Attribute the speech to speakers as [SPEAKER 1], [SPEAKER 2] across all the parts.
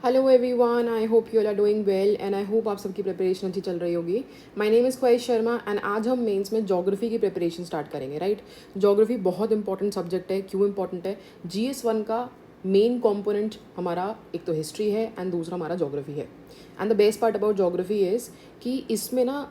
[SPEAKER 1] Hello everyone, I hope you are doing well and I hope आप सबकी preparation अच्छी चल रही होगी. माय नेम इज़ ख्वाहिश शर्मा एंड आज हम मेंस में ज्योग्राफी की प्रिपरेशन स्टार्ट करेंगे. राइट, ज्योग्राफी बहुत इंपॉर्टेंट सब्जेक्ट है. क्यों इंपॉर्टेंट है? GS1 का मेन कॉम्पोनेंट हमारा एक तो हिस्ट्री है एंड दूसरा हमारा ज्योग्राफी है. And the best part about geography is कि इसमें ना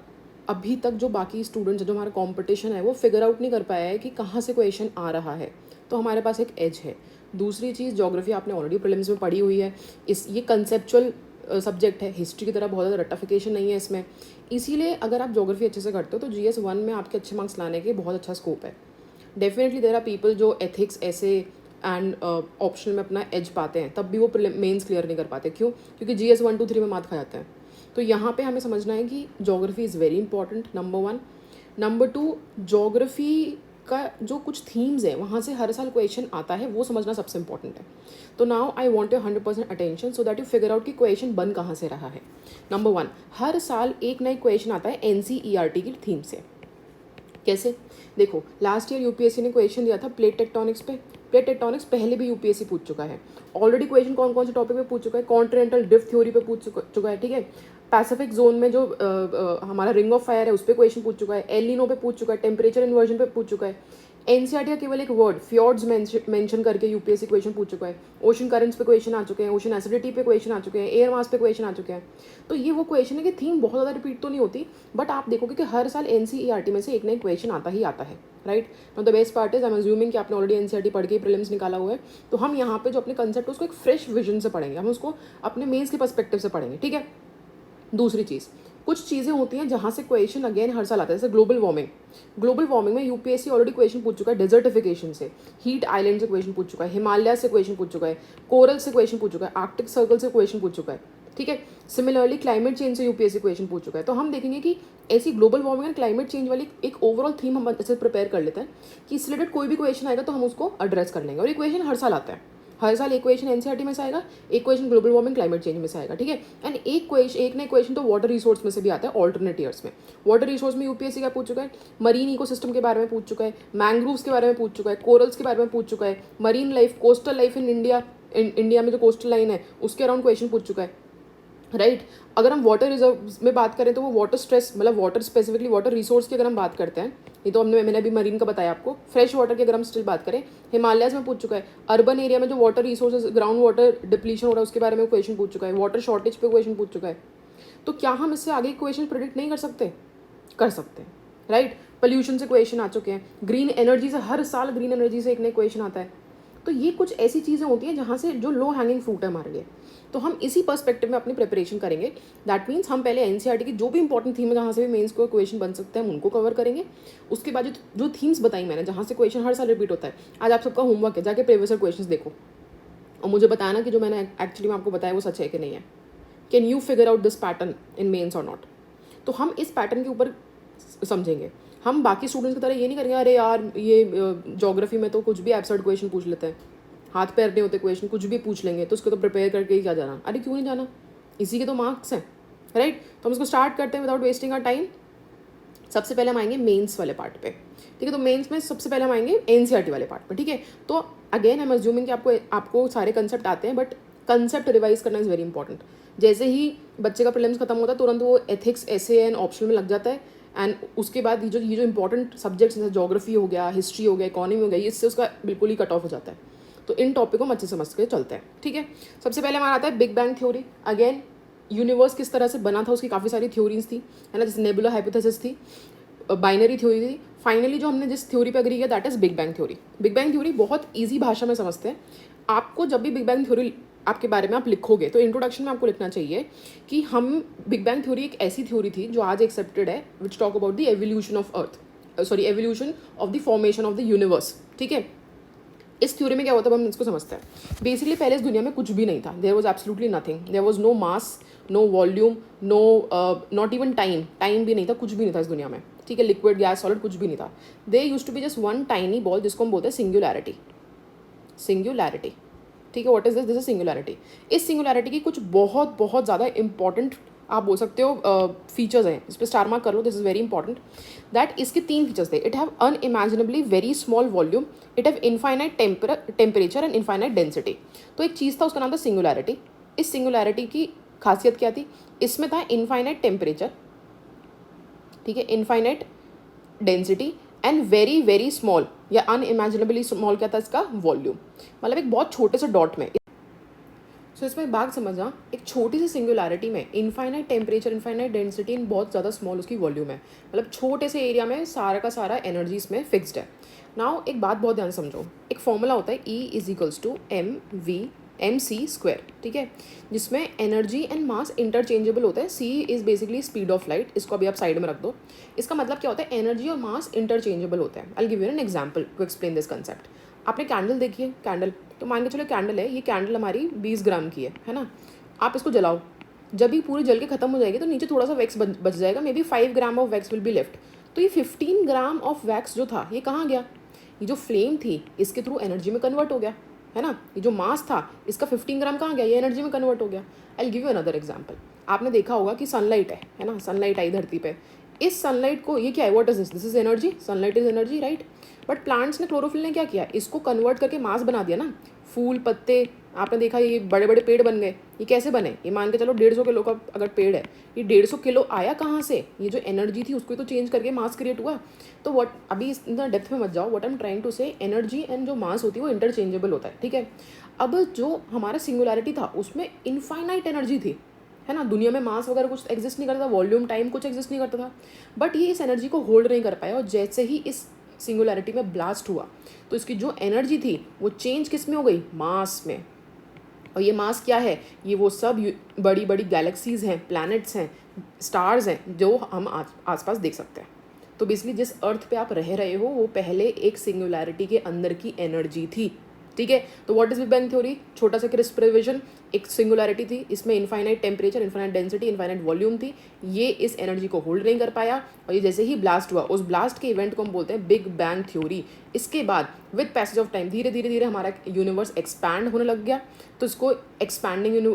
[SPEAKER 1] अभी तक जो बाकी स्टूडेंट्स जो हमारा कॉम्पिटिशन है वो फिगर आउट नहीं कर पाया है कि कहाँ से क्वेश्चन आ रहा है. तो हमारे पास एक एज है. दूसरी चीज़, ज्योग्राफी आपने ऑलरेडी प्रीलिम्स में पढ़ी हुई है. ये कंसेप्चुअल सब्जेक्ट है. हिस्ट्री की तरह बहुत ज़्यादा रट्टाफिकेशन नहीं है इसमें. इसीलिए अगर आप ज्योग्राफी अच्छे से करते हो तो GS1 में आपके अच्छे मार्क्स लाने के बहुत अच्छा स्कोप है. डेफिनेटली देयर आर पीपल जो एथिक्स ऐसे एंड ऑप्शनल में अपना एज पाते हैं तब भी वो मेंस क्लियर नहीं कर पाते. क्यों? क्योंकि GS1 2 3 में मात खा जाते हैं. तो यहाँ पे हमें समझना है कि geography is very important, number 1. Number 2, geography का जो कुछ थीम्स है वहाँ से हर साल क्वेश्चन आता है, वो समझना सबसे इंपॉर्टेंट है. तो now I want your 100% attention so that you figure out कि क्वेश्चन बन कहाँ से रहा है. नंबर 1, हर साल एक नई क्वेश्चन आता है NCERT की थीम से. कैसे? देखो, लास्ट ईयर यूपीएससी ने क्वेश्चन दिया था प्लेट टेक्टोनिक्स पे. प्लेट टेक्टोनिक्स पहले भी यूपीएससी पूछ चुका है. ऑलरेडी क्वेश्चन कौन कौन से टॉपिक पे पूछ चुका है? कॉन्टिनेंटल ड्रिफ्ट थ्योरी पे पूछ चुका है. ठीक है, पैसिफिक जोन में जो हमारा रिंग ऑफ फायर है उस पर क्वेश्चन पूछ चुका है. एलिनो पे पूछ चुका है. टेम्परेचर इन्वर्जन पे पूछ चुका है. NCERT का केवल एक वर्ड फ्योर्ड्स मेंशन करके यूपीएससी क्वेश्चन पूछ चुका है. ओशन करंट्स पे क्वेश्चन आ चुके हैं. ओशन एसिडिटी पे क्वेश्चन आ चुके हैं. एयर मास पे क्वेश्चन आ चुके हैं. तो ये वो क्वेश्चन है कि थीम बहुत ज़्यादा रिपीट तो नहीं होती, बट आप देखोगे कि हर साल NCERT में से एक नई क्वेश्चन आता ही आता है. Right, know the best part is I am assuming कि आपने ऑलरेडी NCERT पढ़ के प्रीलिम्स निकाला हुआ है. तो हम यहाँ पे जो अपने कंसेप्ट है उसको एक फ्रेश विजन से पढ़ेंगे. हम उसको अपने मेंस के पर्सपेक्टिव से पढ़ेंगे. ठीक है. दूसरी चीज़, कुछ चीज़ें होती हैं जहाँ से क्वेश्चन अगेन हर साल आता है. जैसे ग्लोबल वार्मिंग. ग्लोबल वार्मिंग में यूपीएससी ऑलरेडी क्वेश्चन पूछ चुका है. डेजर्टिफिकेशन से, हीट आइलैंड से क्वेश्चन पूछ चुका है. हिमालय से क्वेश्चन पूछ चुका है. कोरल से क्वेश्चन पूछ चुका है. आर्कटिक सर्कल से क्वेश्चन पूछ चुका है. ठीक है. सिमिलरली क्लाइमेट चेंज से यूपीएससी क्वेश्चन पूछ चुका है. तो हम देखेंगे कि ऐसी global warming and climate change वाली एक ओवरऑल थीम हम अच्छे से प्रिपेयर कर लेते हैं कि इससे रिलेटेड कोई भी क्वेश्चन आएगा तो हम उसको एड्रेस कर लेंगे. और ये क्वेश्चन हर साल आता है. हर साल एक क्वेश्चन NCERT में से आएगा, एक question global warming climate change में से आएगा. ठीक है. एंड एक नए क्वेश्चन तो वाटर रिसोर्स में से भी आता है ऑल्टरनेट ईयर्स में. वाटर रिसोर्स में यूपीएससी का पूछ चुका है. मरीन इकोसिस्टम के बारे में पूछ चुका है. मैंग्रोव्स के बारे में पूछ चुका है. कोरल्स के बारे में पूछ चुका है. Marine life, coastal life in India में जो कोस्टल लाइन है उसके अराउंड क्वेश्चन पूछ चुका है. राइट. अगर हम वाटर रिजर्व में बात करें तो वो वाटर स्ट्रेस, मतलब वाटर स्पेसिफिकली वाटर रिसोर्स की अगर हम बात करते हैं, ये तो मैंने अभी मरीन का बताया आपको. फ्रेश वाटर की अगर हम स्टिल बात करें, हिमालयस में पूछ चुका है. अर्बन एरिया में जो water resources, ground water depletion हो रहा है उसके बारे में क्वेश्चन पूछ चुका है. वाटर शॉर्टेज पे क्वेश्चन पूछ चुका है. तो क्या हम इससे आगे क्वेश्चन प्रिडिक्ट नहीं कर सकते? कर सकते हैं. राइट. पोल्यूशन से क्वेश्चन आ चुके हैं. ग्रीन एनर्जी से हर साल ग्रीन एनर्जी से एक नए क्वेश्चन आता है. तो ये कुछ ऐसी चीज़ें होती हैं जहाँ से जो लो हैंगिंग फ्रूट है हमारे लिए. तो हम इसी पर्सपेक्टिव में अपनी प्रिपरेशन करेंगे. दैट मीन्स हम पहले NCERT की जो भी इंपॉर्टेंट थीम है जहाँ से भी मेंस को क्वेश्चन बन सकते हैं हम उनको कवर करेंगे. उसके बाद जो थीम्स बताई मैंने जहाँ से क्वेश्चन हर साल रिपीट होता है, आज आप सबका होमवर्क है, जाके प्रीवियस क्वेश्चन देखो और मुझे बताना कि जो मैंने एक्चुअली में आपको बताया वो सच है कि नहीं है. Can you figure out this pattern in mains और नॉट? तो हम इस पैटर्न के ऊपर समझेंगे. हम बाकी स्टूडेंट्स की तरह ये नहीं करेंगे अरे यार ये ज्योग्राफी में तो कुछ भी एब्सर्ड क्वेश्चन पूछ लेते हैं, हाथ पैर नहीं होते, क्वेश्चन कुछ भी पूछ लेंगे तो उसको तो प्रिपेयर करके ही क्या जाना. अरे क्यों नहीं जाना, इसी के तो मार्क्स हैं. राइट. तो हम इसको स्टार्ट करते हैं विदाउट वेस्टिंग आवर टाइम. सबसे पहले हम आएंगे मेंस वाले पार्ट पे. ठीक है. तो मेंस में सबसे पहले हम आएंगे NCERT वाले पार्ट पे. ठीक है. तो अगेन आई एम अज्यूमिंग कि आपको सारे कंसेप्ट आते हैं, बट कंसेप्ट रिवाइज करना इज़ वेरी इंपॉर्टेंट. जैसे ही बच्चे का प्रीलिम्स खत्म होता है तुरंत वो एथिक्स, ऐसे एंड ऑप्शनल में लग जाता है. एंड उसके बाद ये जो इंपॉर्टेंट सब्जेक्ट्स जैसे ज्योग्राफी हो गया, हिस्ट्री हो गया, इकोनॉमी हो गया, इससे उसका बिल्कुल ही कट ऑफ हो जाता है. तो इन टॉपिक को हम अच्छे समझ के चलते हैं. ठीक है. सबसे पहले हमारा आता है big bang theory. Again universe किस तरह से बना था उसकी काफ़ी सारी थ्योरीज थी, है ना. जैसे नेबुला हाइपोथेसिस थी, बाइनरी थ्योरी थी. फाइनली जो हमने जिस थ्योरी पे एग्री किया that is big bang theory. Big bang theory बहुत ईजी भाषा में समझते हैं. आपको जब भी बिग बैंग थ्योरी आपके बारे में आप लिखोगे तो इंट्रोडक्शन में आपको लिखना चाहिए कि हम बिग बैंग थ्योरी एक ऐसी थ्योरी थी जो आज एक्सेप्टेड है which talk about the evolution of earth, evolution of the formation of the universe. ठीक है. इस थ्योरी में क्या होता है हम इसको समझते हैं. बेसिकली पहले इस दुनिया में कुछ भी नहीं था. There was absolutely nothing. There was no mass, no volume, no not even time भी नहीं था. कुछ भी नहीं था इस दुनिया में. ठीक है. लिक्विड, गैस, सॉलिड कुछ भी नहीं था. They used to be just one tiny ball जिसको हम बोलते हैं सिंगुलैरिटी. सिंगुलैरिटी. ठीक है. What is this? This is singularity. इस सिंगुलैरिटी की कुछ बहुत बहुत ज़्यादा इंपॉर्टेंट आप बोल सकते हो फीचर्स हैं. इस पर स्टार मार्क कर लो. This is very important that इसके 3 फीचर्स थे. It have unimaginably very small volume, it have infinite temperature and infinite density. तो एक चीज़ था उसका नाम था सिंगुलैरिटी. इस सिंगुलैरिटी की खासियत क्या थी, इसमें था इनफाइनाइट टेम्परेचर, ठीक है, infinite density and very very small या अनइमेजिनेबली स्मॉल क्या था इसका वॉल्यूम, मतलब एक बहुत छोटे से डॉट में। सो इसमें बात समझा, एक छोटी सी सिंगुलैरिटी में infinite temperature, infinite density in बहुत ज़्यादा स्मॉल उसकी वॉल्यूम है, मतलब छोटे से एरिया में सारा का सारा एनर्जी इसमें फिक्स्ड है। नाउ एक बात बहुत ध्यान समझो, एक फॉर्मूला होता है E = mc², ठीक है, जिसमें एनर्जी एंड मास इंटरचेंजेबल होता है। C is basically speed of light, इसको अभी आप साइड में रख दो। इसका मतलब क्या होता है, एनर्जी और मास इंटरचेंजेबल होता है। I give you an example to explain this concept. आपने कैंडल देखी है, कैंडल, तो मान के चलो कैंडल है, ये कैंडल हमारी 20 ग्राम की है ना। आप इसको जलाओ, जब भी पूरी जल के खत्म हो जाएगी तो नीचे थोड़ा सा वैक्स बच जाएगा, may be 5 gram of wax will be left. तो ये 15 ग्राम ऑफ वैक्स जो था ये कहाँ गया, ये जो फ्लेम थी इसके थ्रू एनर्जी में कन्वर्ट हो गया, है ना। ये जो मास था इसका 15 ग्राम कहाँ गया, ये एनर्जी में कन्वर्ट हो गया। आई गिव यू अनदर एग्जाम्पल। आपने देखा होगा कि सनलाइट है ना, सनलाइट आई धरती पे। इस सनलाइट को, ये क्या है, what is this is energy, sunlight is energy, right. But plants ने, क्लोरोफिल ने क्या किया, इसको कन्वर्ट करके मास बना दिया ना। फूल, पत्ते, आपने देखा ये बड़े बड़े पेड़ बन गए। ये कैसे बने, ये मान के चलो 150 किलो का अगर पेड़ है, ये 150 किलो आया कहाँ से, ये जो एनर्जी थी उसको तो चेंज करके मास क्रिएट हुआ। तो व्हाट, अभी इतना डेप्थ में मत जाओ, what I am trying to say, energy and जो मास होती है वो इंटरचेंजेबल होता है, ठीक है। अब जो हमारा सिंगुलैरिटी था उसमें इनफाइनाइट एनर्जी थी, है ना। दुनिया में मास वगैरह कुछ एग्जिस्ट नहीं करता था, वॉल्यूम, टाइम कुछ एग्जिस्ट नहीं करता था, बट ये इस एनर्जी को होल्ड नहीं कर पाया। और जैसे ही इस सिंगुलैरिटी में ब्लास्ट हुआ तो इसकी जो एनर्जी थी वो चेंज किस में हो गई, मास में। और ये मास क्या है, ये वो सब बड़ी बड़ी गैलेक्सीज हैं, प्लैनेट्स हैं, स्टार्स हैं जो हम आसपास देख सकते हैं। तो बेसिकली जिस अर्थ पे आप रह रहे हो वो पहले एक सिंगुलैरिटी के अंदर की एनर्जी थी, ठीक है। तो what is big bang theory, छोटा सा क्रिस्प रिविजन, एक सिंगुलैरिटी थी, इसमें infinite temperature, infinite density, infinite volume थी, ये इस एनर्जी को होल्ड नहीं कर पाया और ये जैसे ही ब्लास्ट हुआ, उस ब्लास्ट के इवेंट को हम बोलते हैं बिग बैंग थ्योरी। इसके बाद विद पैसेज ऑफ टाइम धीरे धीरे धीरे हमारा यूनिवर्स एक्सपैंड होने लग गया, तो इसको एक्सपैंडिंग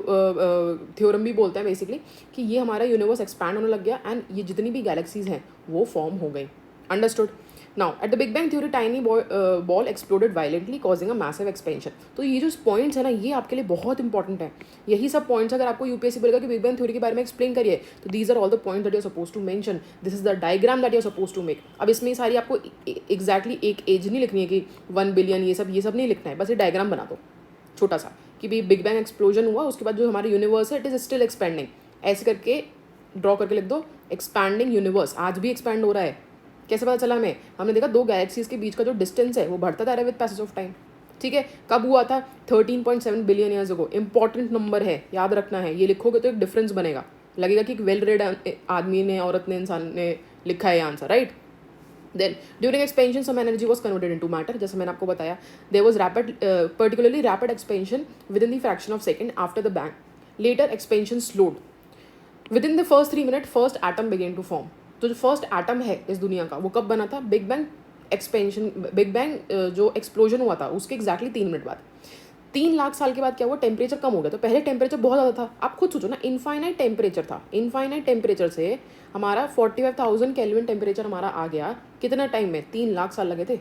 [SPEAKER 1] थ्योरम भी बोलते हैं बेसिकली, कि ये हमारा यूनिवर्स एक्सपैंड होने लग गया एंड ये जितनी भी गैलेक्सीज हैं वो फॉर्म हो गई। Understood. Now at the big bang theory tiny ball exploded violently causing a massive expansion. तो ये जो पॉइंट्स है ना, ये आपके लिए बहुत इंपॉर्टेंट है। यही सब पॉइंट्स अगर आपको यूपीएससी बोलेगा कि बिग बैंग थ्योरी के बारे में एक्सप्लेन करिए, तो these are all the points that you are suppose to mention, this is the diagram that you are suppose to make. अब इसमें सारी आपको एग्जैक्टली एक एज नहीं लिखनी है कि 1 बिलियन ये सब नहीं लिखना है, बस ये डायग्राम बना दो छोटा सा कि भी बिग बैंग एक्सप्लोजन हुआ, उसके बाद जो हमारा यूनिवर्स है इट इज स्टिल एक्सपेंडिंग, ऐसे करके ड्रॉ करके लिख दो, एक्सपैंडिंग यूनिवर्स, आज भी एक्सपैंड हो रहा है। कैसे पता चला हमें, हमने देखा 2 गैलेक्सीज के बीच का जो डिस्टेंस है वो बढ़ता जा रहा है विद पैसेज ऑफ टाइम, ठीक है। कब हुआ था, 13.7 billion years ago. Important number है, याद रखना है, ये लिखोगे तो एक डिफरेंस बनेगा, लगेगा कि एक वेल रेड आदमी ने, औरत ने, इंसान ने लिखा है ये answer, right. Then during expansion some energy was converted into matter, जैसे मैंने आपको बताया, there was rapid, particularly rapid expansion within the fraction of second after the bang, later expansion slowed, within the first 3 minute first atom began to form. तो जो first atom है इस दुनिया का वो कब बना था, big bang expansion, big bang जो एक्सप्लोजन हुआ था उसके एग्जैक्टली 3 मिनट बाद। 3 लाख साल के बाद क्या हुआ, टेम्परेचर कम हो गया। तो पहले टेम्परेचर बहुत ज़्यादा था, आप खुद सोचो ना, इनफाइनाइट टेम्परेचर था, इनफाइनाइट टेम्परेचर से हमारा 45,000 केल्विन टेम्परेचर हमारा आ गया, कितना टाइम में, 3 लाख साल लगे थे,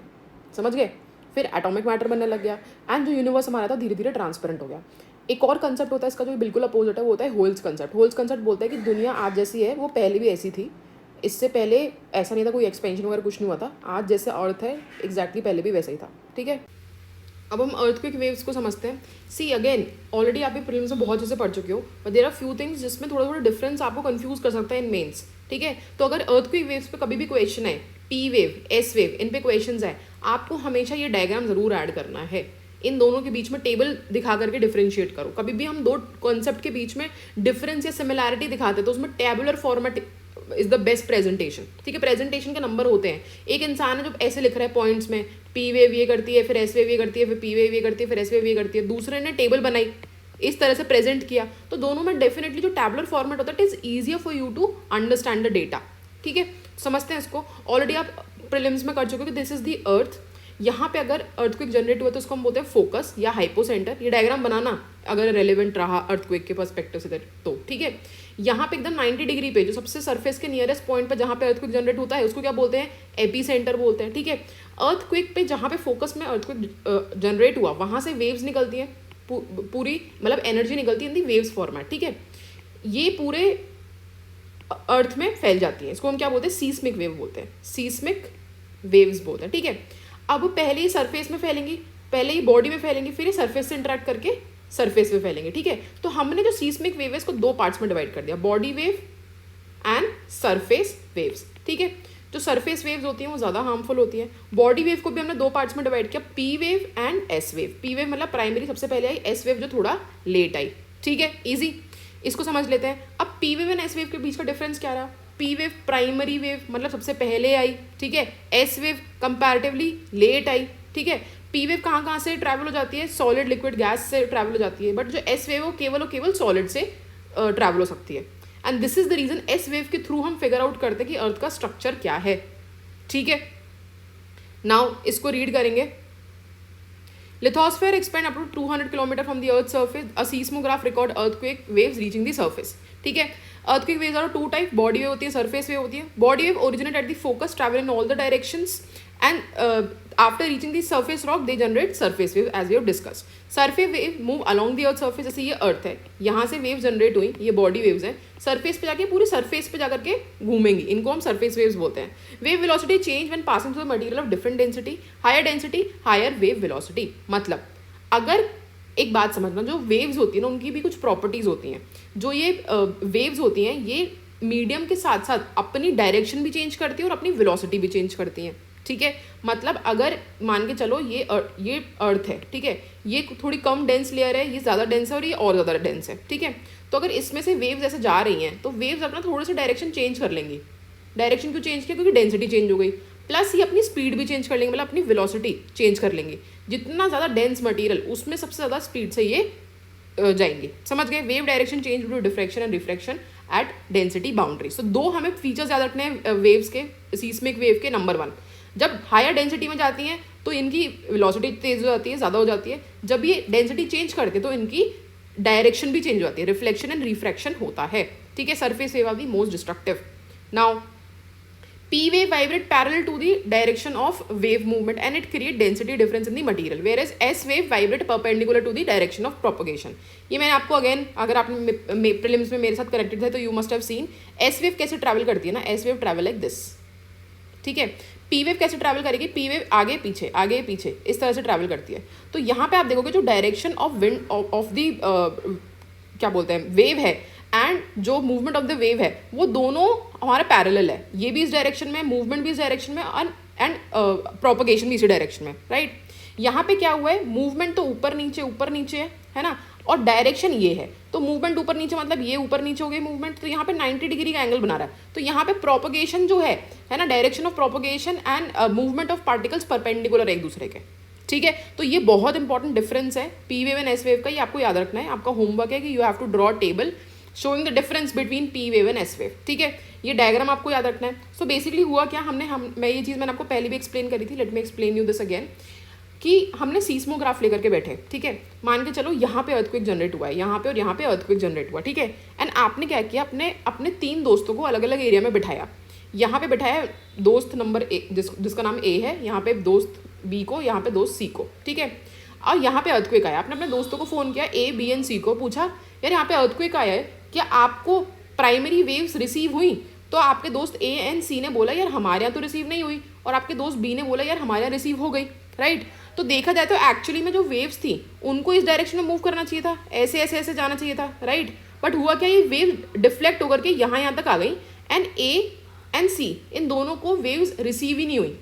[SPEAKER 1] समझ गए। फिर एटॉमिक मैटर बनने लग गया एंड जो यूनिवर्स हमारा था धीरे धीरे ट्रांसपेरेंट हो गया। एक और कंसेप्ट होता है इसका जो बिल्कुल अपोजिट है, वो होता है होल्स कंसेप्ट। होल्स कंसेप्ट बोलता है कि दुनिया आज जैसी है वो पहले भी ऐसी थी, इससे पहले ऐसा नहीं था, कोई एक्सपेंशन वगैरह कुछ नहीं हुआ था, आज जैसे अर्थ है एग्जैक्टली पहले भी वैसा ही था, ठीक है। अब हम अर्थक्वेक वेव्स को समझते हैं। सी अगेन, ऑलरेडी आप प्रीलिम्स में बहुत चीज़ें पढ़ चुके हो, but there are few things जिसमें थोड़ा थोड़ा डिफरेंस आपको कंफ्यूज कर सकता है इन मेंस, ठीक है। तो अगर अर्थक्वेक वेव्स पे कभी भी क्वेश्चन है, पी वेव, एस वेव, इन पे क्वेश्चन है, आपको हमेशा ये डायग्राम जरूर ऐड करना है। इन दोनों के बीच में टेबल दिखा करके डिफरेंशिएट करो। कभी भी हम 2 कॉन्सेप्ट के बीच में डिफरेंस या सिमिलैरिटी दिखाते हैं तो उसमें tabular format is the best presentation, ठीक है। प्रेजेंटेशन के नंबर होते हैं, एक इंसान है जो ऐसे लिख रहा है पॉइंट्स में, पी वेव ये करती है, फिर एस वेव ये करती है, फिर पी वेव ये करती है, फिर एस वेव ये करती है, दूसरे ने टेबल बनाई इस तरह से प्रेजेंट किया, तो दोनों में डेफिनेटली जो टैबुलर फॉर्मेट होता है it is easier for you to understand the data, ठीक है। समझते हैं इसको, ऑलरेडी आप प्रीलिम्स में कर चुके हो कि दिस इज द अर्थ। यहाँ पे अगर अर्थक्वेक जनरेट हुआ तो उसको हम बोलते हैं फोकस या हाइपोसेंटर। ये डायग्राम बनाना अगर रेलेवेंट रहा अर्थक्वेक के पर्सपेक्टिव से तो, ठीक है। यहाँ पे एकदम 90 डिग्री पे जो सबसे सरफेस के नियरेस्ट पॉइंट पे जहाँ पे अर्थक्वेक जनरेट होता है उसको क्या बोलते हैं, एपी सेंटर बोलते हैं, ठीक है। अर्थक्वेक पे जहाँ पे फोकस में अर्थक्वेक जनरेट हुआ वहाँ से वेव्स निकलती हैं, पूरी मतलब एनर्जी निकलती है इन दी वेव्स फॉर्मेट, ठीक है। ये पूरे अर्थ में फैल जाती है, इसको हम क्या बोलते हैं, सीस्मिक वेव बोलते हैं, सीस्मिक वेव्स बोलते हैं, ठीक है। अब पहले ही सरफेस में फैलेंगी, पहले ही बॉडी में फैलेंगी, फिर ये सरफेस से इंटरेक्ट करके सरफेस में फैलेंगे, ठीक है। तो हमने जो सीस्मिक वेव है इसको दो पार्ट्स में डिवाइड कर दिया, body wave and surface waves, ठीक है। जो सरफेस वेव्स होती हैं वो ज़्यादा हार्मफुल होती हैं। बॉडी वेव को भी हमने दो पार्ट्स में डिवाइड किया, P wave and S wave. P wave मतलब प्राइमरी सबसे पहले आई, एस वेव जो थोड़ा लेट आई, ठीक है, इजी, इसको समझ लेते हैं। अब P wave and S wave के बीच का डिफरेंस क्या रहा, पी वेव प्राइमरी वेव मतलब सबसे पहले आई, ठीक है, एस वेव कंपैरेटिवली लेट आई, ठीक है। पी वेव कहाँ से ट्रैवल हो जाती है, सॉलिड लिक्विड गैस से ट्रैवल हो जाती है, बट जो एस वेव वो केवल सॉलिड से ट्रैवल हो सकती है। And this is the reason S wave के थ्रू हम फिगर आउट करते हैं कि अर्थ का स्ट्रक्चर क्या है, ठीक है। नाउ इसको रीड करेंगे। Lithosphere expand up to 200 km from the Earth's surface. A seismograph record earthquake waves reaching the surface. ठीक है, earthquake waves are two type. Body wave होती है, surface wave होती है. Body wave originate at the focus, travel in all the directions, and after reaching the surface rock, they generate surface wave as we have discussed. Surface wave move along the Earth's surface. जैसे ये अर्थ है, यहाँ से wave generate हुई, ये body waves हैं, surface पे जाके पूरी सरफेस पे जाकर के घूमेंगी, इनको हम सरफेस वेव्स बोलते हैं। Wave velocity change when passing through the material of different density, higher wave velocity. मतलब अगर एक बात समझना, जो वेव्स होती है ना उनकी भी कुछ प्रॉपर्टीज होती हैं। जो ये वेव्स होती हैं ये मीडियम के साथ साथ अपनी डायरेक्शन भी चेंज करती है और अपनी वेलोसिटी भी चेंज करती हैं, ठीक है। मतलब अगर मान के चलो ये अर्थ है, ठीक है, ये थोड़ी कम डेंस लेयर है, ये ज़्यादा डेंस है और ये और ज़्यादा डेंस है, ठीक है। तो अगर इसमें से वेव्स ऐसे जा रही हैं तो वेव्स अपना थोड़ा सा डायरेक्शन चेंज कर लेंगी। डायरेक्शन क्यों चेंज किया, क्योंकि डेंसिटी चेंज हो गई, प्लस ये अपनी स्पीड भी चेंज कर लेंगे, मतलब अपनी वेलोसिटी चेंज कर लेंगे। जितना ज़्यादा डेंस मटेरियल उसमें सबसे ज़्यादा स्पीड से ये जाएंगे, समझ गए। Wave direction change due to diffraction and refraction at density boundary. So दो हमें फीचर्स याद रखने हैं वेव्स के, सीस्मिक वेव के। नंबर 1, जब हायर डेंसिटी में जाती हैं तो इनकी वेलोसिटी तेज हो जाती है, ज़्यादा हो जाती है। जब ये डेंसिटी चेंज करते हैं तो इनकी डायरेक्शन भी चेंज हो जाती है, रिफ्लेक्शन एंड रिफ्रैक्शन होता है, ठीक है। Surface wave are the most destructive. Now P wave vibrate parallel to the direction of wave movement and it create density difference in the material, whereas S wave vibrate perpendicular to the direction of propagation. ये मैंने आपको again, अगर आपने prelims में मेरे साथ corrected थे तो you must have seen S wave कैसे ट्रैवल करती है ना, S wave travel like this, ठीक है। P wave कैसे ट्रैवल करेगी, P wave आगे पीछे इस तरह से ट्रैवल करती है। तो यहाँ पे आप देखोगे जो direction of wind of the क्या बोलते हैं वेव है एंड जो मूवमेंट ऑफ द वेव है वो दोनों हमारा पैरेलल है, ये भी इस डायरेक्शन में, मूवमेंट भी इस डायरेक्शन में एंड प्रोपगेशन भी इसी डायरेक्शन में, राइट। यहाँ पे क्या हुआ है, मूवमेंट तो ऊपर नीचे है ना, और डायरेक्शन ये है, तो मूवमेंट ऊपर नीचे मतलब ये ऊपर नीचे हो गई मूवमेंट, तो यहाँ पे 90 डिग्री का एंगल बना रहा है। तो यहाँ पे प्रोपगेशन जो है ना, direction of propagation and movement of particles perpendicular एक दूसरे के, ठीक है। तो ये बहुत इंपॉर्टेंट डिफरेंस है P wave and S wave का, ये आपको याद रखना है। आपका होमवर्क है कि you have to draw table showing the difference between P wave and S wave, ठीक है। ये डायग्राम आपको याद रखना है। सो बेसिकली हुआ क्या, मैं ये चीज़ मैंने आपको पहले भी एक्सप्लेन करी थी, let me explain you this again, कि हमने सीस्मोग्राफ लेकर के बैठे, ठीक है। मान के चलो यहाँ पे अर्थक्वेक जनरेट हुआ है, यहाँ पे और यहाँ पे अर्थक्वेक जनरेट हुआ, ठीक है। एंड आपने क्या किया, अपने 3 दोस्तों को अलग अलग एरिया में बिठाया। यहाँ पे बिठाया दोस्त नंबर ए जिसका नाम ए है, यहाँ पे दोस्त बी को, यहाँ पे दोस्त सी को, ठीक है। और यहाँ पे अर्थक्वेक आया, आपने अपने दोस्तों को फ़ोन किया ए बी एंड सी को, पूछा यार यहाँ पे अर्थक्वेक आया है, क्या आपको प्राइमरी वेव्स रिसीव हुई? तो आपके दोस्त ए एंड सी ने बोला यार हमारे यहाँ तो रिसीव नहीं हुई, और आपके दोस्त बी ने बोला यार हमारे यहाँ रिसीव हो गई, राइट। तो देखा जाए तो एक्चुअली में जो वेव्स थी उनको इस डायरेक्शन में मूव करना चाहिए था, ऐसे जाना चाहिए था, राइट। बट हुआ क्या, ये वेव डिफ्लेक्ट होकर के यहाँ तक आ गई एंड ए एंड सी इन दोनों को वेव्स रिसीव ही नहीं हुई।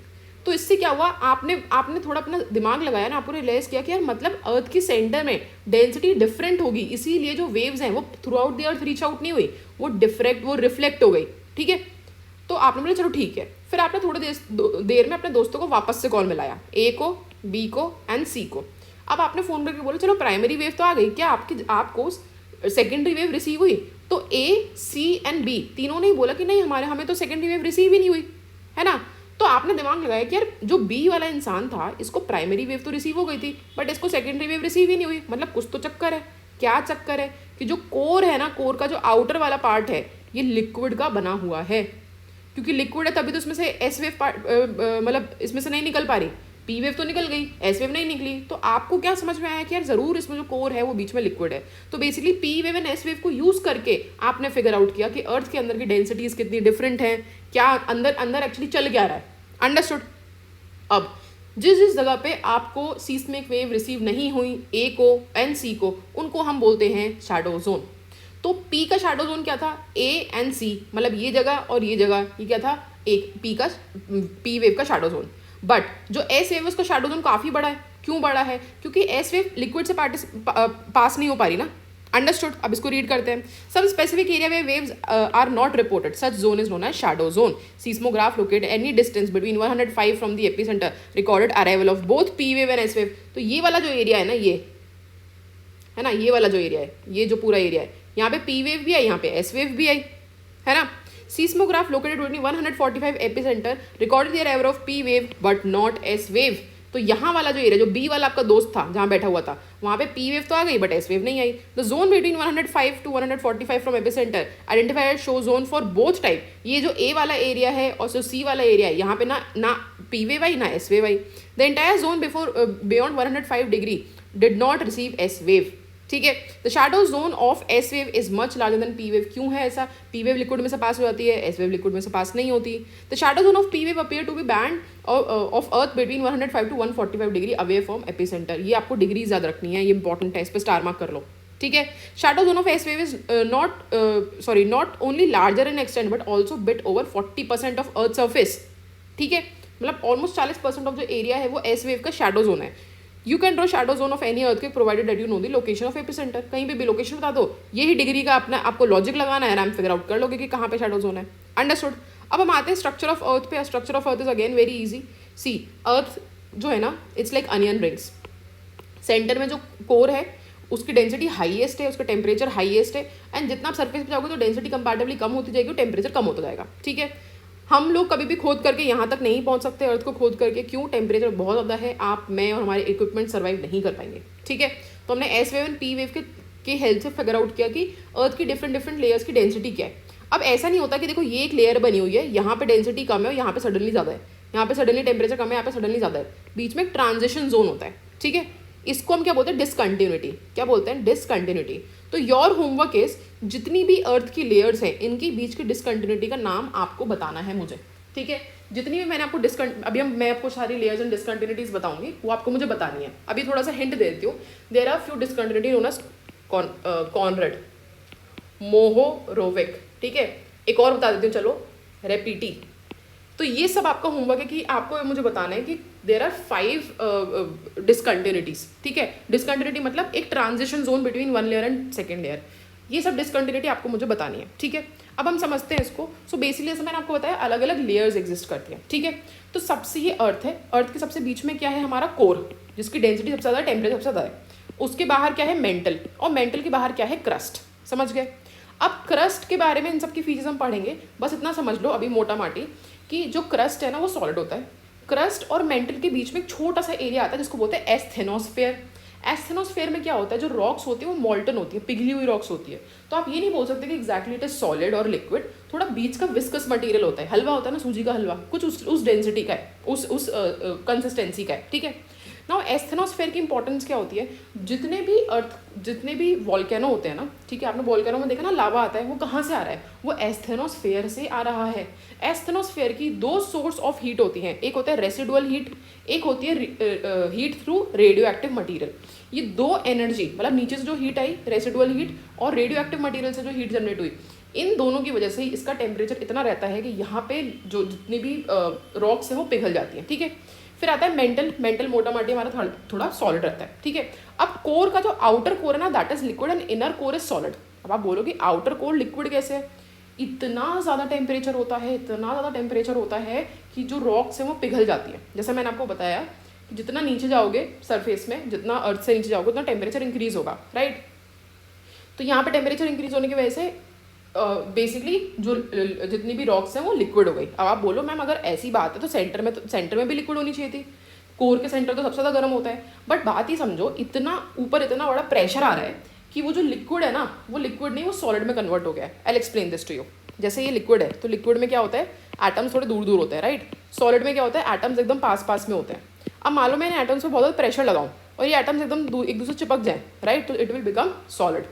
[SPEAKER 1] तो इससे क्या हुआ, आपने थोड़ा अपना दिमाग लगाया ना, आपको रियलाइज किया कि यार मतलब अर्थ के सेंटर में डेंसिटी डिफरेंट होगी, इसीलिए जो वेव्स हैं वो through out the earth reach out नहीं हुई, वो रिफ्लेक्ट हो गई, ठीक है। तो आपने बोला चलो ठीक है, फिर आपने थोड़ी देर में अपने दोस्तों को वापस से कॉल मिलाया, ए को, बी को एंड सी को। अब आपने फ़ोन करके बोला चलो प्राइमरी वेव तो आ गई, क्या आपको सेकेंडरी वेव रिसीव हुई? तो ए सी एंड बी तीनों ने ही बोला कि नहीं हमें तो सेकेंडरी वेव रिसीव ही नहीं हुई, है ना। तो आपने दिमाग लगाया कि यार जो बी वाला इंसान था इसको प्राइमरी वेव तो रिसीव हो गई थी, बट इसको सेकेंडरी वेव रिसीव ही नहीं हुई, मतलब कुछ तो चक्कर है। क्या चक्कर है कि जो कोर है ना, कोर का जो आउटर वाला पार्ट है ये लिक्विड का बना हुआ है, क्योंकि लिक्विड है तभी तो इसमें से एस वेव मतलब इसमें से नहीं निकल पा रही, पी वेव तो निकल गई, एस वेव नहीं निकली। तो आपको क्या समझ में आया कि यार ज़रूर इसमें जो कोर है वो बीच में लिक्विड है। तो basically P wave and S wave को यूज़ करके आपने फिगर आउट किया कि अर्थ के अंदर की डेंसिटीज कितनी डिफरेंट है, क्या अंदर अंदर एक्चुअली चल क्या रहा है। अंडरस्टूड। अब जिस जिस जगह पे आपको सीस्मिक वेव रिसीव नहीं हुई, ए को एंड सी को, उनको हम बोलते हैं शैडो जोन। तो पी का शैडो जोन क्या था, ए एंड सी, मतलब ये जगह और ये जगह, ये क्या था, एक पी वेव का शैडो जोन। बट जो एस वेव है उसका शैडो जोन काफ़ी बड़ा है। क्यों बड़ा है? क्योंकि एस वेव लिक्विड से पास नहीं हो पा रही ना। अंडरस्टूड। अब इसको रीड करते हैं। सम स्पेसिफिक एरिया वे waves are not reported, such zone is known as shadow zone. Seismograph locate any distance between 105 from the epicentre recorded arrival of both P wave and S wave. तो ये वाला जो area है ना, ये है ना, ये वाला जो एरिया है, ये जो पूरा एरिया है, यहाँ पे पी वेव भी है, यहाँ पे एस वेव भी आई, है ना। Seismograph located between 145 epicentre recorded the arrival of P wave but not S wave. तो यहाँ वाला जो एरिया, जो बी वाला आपका दोस्त था जहाँ बैठा हुआ था, वहाँ पे पी वेव तो आ गई बट एस वेव नहीं आई। The zone between 105 to 145 from epicentre identified shadow zone for both type. ये जो ए वाला एरिया है और जो सी वाला एरिया है, यहाँ पे ना पी वेव आई ना S wave I. The entire zone before beyond 105 degree did not receive S wave. ठीक है। The shadow zone of S wave is much larger than P wave. क्यों है ऐसा? पी वेव लिक्विड में से पास हो जाती है, एस वेव लिक्विड में से पास नहीं होती। The shadow zone of P wave appear to be band of earth between 105 to 145 degree away from epicentre. ये आपको डिग्री याद रखनी है, ये इंपॉर्टेंट है, इस पर स्टार मार्क कर लो। ठीक है। Shadow zone of S wave is not only larger in extent but also bit over 40% of earth surface. ठीक है, मतलब ऑलमोस्ट 40% ऑफ जो एरिया है वो एस वेव का शैडो जोन है। You can draw shadow zone of any earthquake provided that you know the location of epicentre. कहीं पे भी लोकेशन बता दो, यही डिग्री का अपना आपको लॉजिक लगाना है, आराम फिगर आउट कर लोगे कि कहाँ पे शैडो जोन है। अंडरस्टूड। अब हम आते हैं स्ट्रक्चर ऑफ अर्थ पे। Structure of earth is again very easy. See, earth जो है ना, it's like onion rings. Centre में जो कोर है उसकी डेंसिटी हाईएस्ट है, उसका टेम्परेचर हाईएस्ट है, एंड जितना आप सर्फेस पे जाओगे तो डेंसिटी कंपैरेटिवली कम होती जाएगी और टेम्परेचर कम होता जाएगा। ठीक है। हम लोग कभी भी खोद करके यहाँ तक नहीं पहुँच सकते, अर्थ को खोद करके। क्यों? टेम्परेचर बहुत ज़्यादा है, आप, मैं और हमारे इक्विपमेंट सर्वाइव नहीं कर पाएंगे। ठीक है। तो हमने S wave and P wave के हेल्प से फिगर आउट किया कि अर्थ की डिफरेंट लेयर्स की डेंसिटी क्या है। अब ऐसा नहीं होता कि देखो ये एक लेयर बनी हुई है, यहाँ पे डेंसिटी कम है और यहाँ पे सडनली ज़्यादा है, यहाँ पे सडनली टेम्परेचर कम है, यहाँ पे सडनली ज़्यादा है। बीच में एक ट्रांजिशन जोन होता है। ठीक है। इसको हम क्या बोलते हैं? डिसकंटिन्यूटी। क्या बोलते हैं? डिसकंटिन्यूटी। तो योर होमवर्क इज जितनी भी अर्थ की लेयर्स हैं, इनकी बीच की डिसकंटिन्यूटी का नाम आपको बताना है मुझे। ठीक है। जितनी भी मैंने आपको मैं आपको सारी लेयर्स एंड डिसकंटिन्यूटीज बताऊंगी, वो आपको मुझे बतानी है। अभी थोड़ा सा हिंट दे देती हूँ। There are few discontinuity known as Conrad, Mohorovicic. ठीक है। एक और बता देती हूँ, चलो, रेपिटी। तो ये सब आपका होमवर्क है कि आपको मुझे बताना है कि देयर आर 5 डिसकंटिन्यूटीज। ठीक है। डिसकंटिन्यूटी मतलब एक transition zone between one layer and second layer. ये सब डिसकंटिन्यूटी आपको मुझे बतानी है। ठीक है। अब हम समझते हैं इसको। सो बेसिकली जैसे मैंने आपको बताया, अलग अलग लेयर्स एग्जिस्ट करती हैं। ठीक है। तो सबसे ये अर्थ है, अर्थ के सबसे बीच में क्या है? हमारा कोर, जिसकी डेंसिटी सबसे ज़्यादा है, टेम्परेचर सबसे ज़्यादा है। उसके बाहर क्या है? मेंटल, और मेंटल के बाहर क्या है? क्रस्ट। समझ गए? अब क्रस्ट के बारे में इन सब की फीचर्स हम पढ़ेंगे। बस इतना समझ लो अभी मोटा माटी कि जो क्रस्ट है ना वो सॉलिड होता है। क्रस्ट और मेंटल के बीच में एक छोटा सा एरिया आता है जिसको बोलते हैं एस्थेनोस्फेयर। एस्थेनोस्फेयर में क्या होता है? जो रॉक्स होती है वो मॉल्टन होती है, पिघली हुई रॉक्स होती है। तो आप ये नहीं बोल सकते कि एग्जैक्टली इट इज सॉलिड और लिक्विड। थोड़ा बीच का विस्कस मटेरियल होता है, हलवा होता है ना, सूजी का हलवा, कुछ उस डेंसिटी का है, उस कंसिस्टेंसी का है। ठीक है। नाउ एस्थेनोस्फेयर की इंपॉर्टेंस क्या होती है? जितने भी वॉल्केनो होते हैं ना, ठीक है, आपने वॉल्केनो में देखा ना लावा आता है, वो कहाँ से आ रहा है? वो एस्थेनोस्फेयर से आ रहा है। एस्थेनोस्फेयर की 2 सोर्स ऑफ हीट होती हैं। एक होता है रेसिडुअल हीट, एक होती है heat through radio active material. ये 2 एनर्जी, मतलब नीचे से जो हीट आई रेसिडुअल हीट और रेडियो एक्टिव मटीरियल से जो हीट जनरेट हुई, इन दोनों की वजह से इसका टेम्परेचर इतना रहता है कि यहाँ पे जो जितनी भी रॉक्स हैं वो पिघल जाती हैं। ठीक है। फिर आता है मेंटल मोटा माटी हमारा थोड़ा सॉलिड रहता है। ठीक है। अब कोर का जो आउटर कोर है ना, that is liquid and inner core is solid. अब आप बोलोगे आउटर कोर लिक्विड कैसे है? इतना ज़्यादा टेम्परेचर होता है, इतना ज़्यादा टेम्परेचर होता है कि जो रॉक्स हैं वो पिघल जाती है। जैसे मैंने आपको बताया कि जितना नीचे जाओगे सरफेस में, जितना अर्थ से नीचे जाओगे उतना टेम्परेचर इंक्रीज होगा, राइट। तो यहाँ पे टेम्परेचर इंक्रीज होने की वजह से बेसिकली जो जितनी भी रॉक्स हैं वो लिक्विड हो गई। अब आप बोलो मैम अगर ऐसी बात है तो सेंटर में भी लिक्विड होनी चाहिए थी। कोर के सेंटर तो सबसे ज़्यादा गर्म होता है। बट बात ही समझो, इतना ऊपर इतना बड़ा प्रेशर आ रहा है कि वो जो लिक्विड है ना, वो लिक्विड नहीं, वो सॉलिड में कन्वर्ट हो गया है। I will explain this to you. जैसे ये लिक्विड है तो लिक्विड में क्या होता है? एटम्स थोड़े दूर दूर होते हैं, राइट। सॉलिड में क्या होता है? एटम्स एकदम पास पास में होते हैं। अब मान लो मैं इन एटम्स पे बहुत ज़्यादा प्रेशर लगाऊँ और ये एटम्स एकदम एक दूसरे चिपक जाए, राइट, तो इट विल बिकम सॉलिड।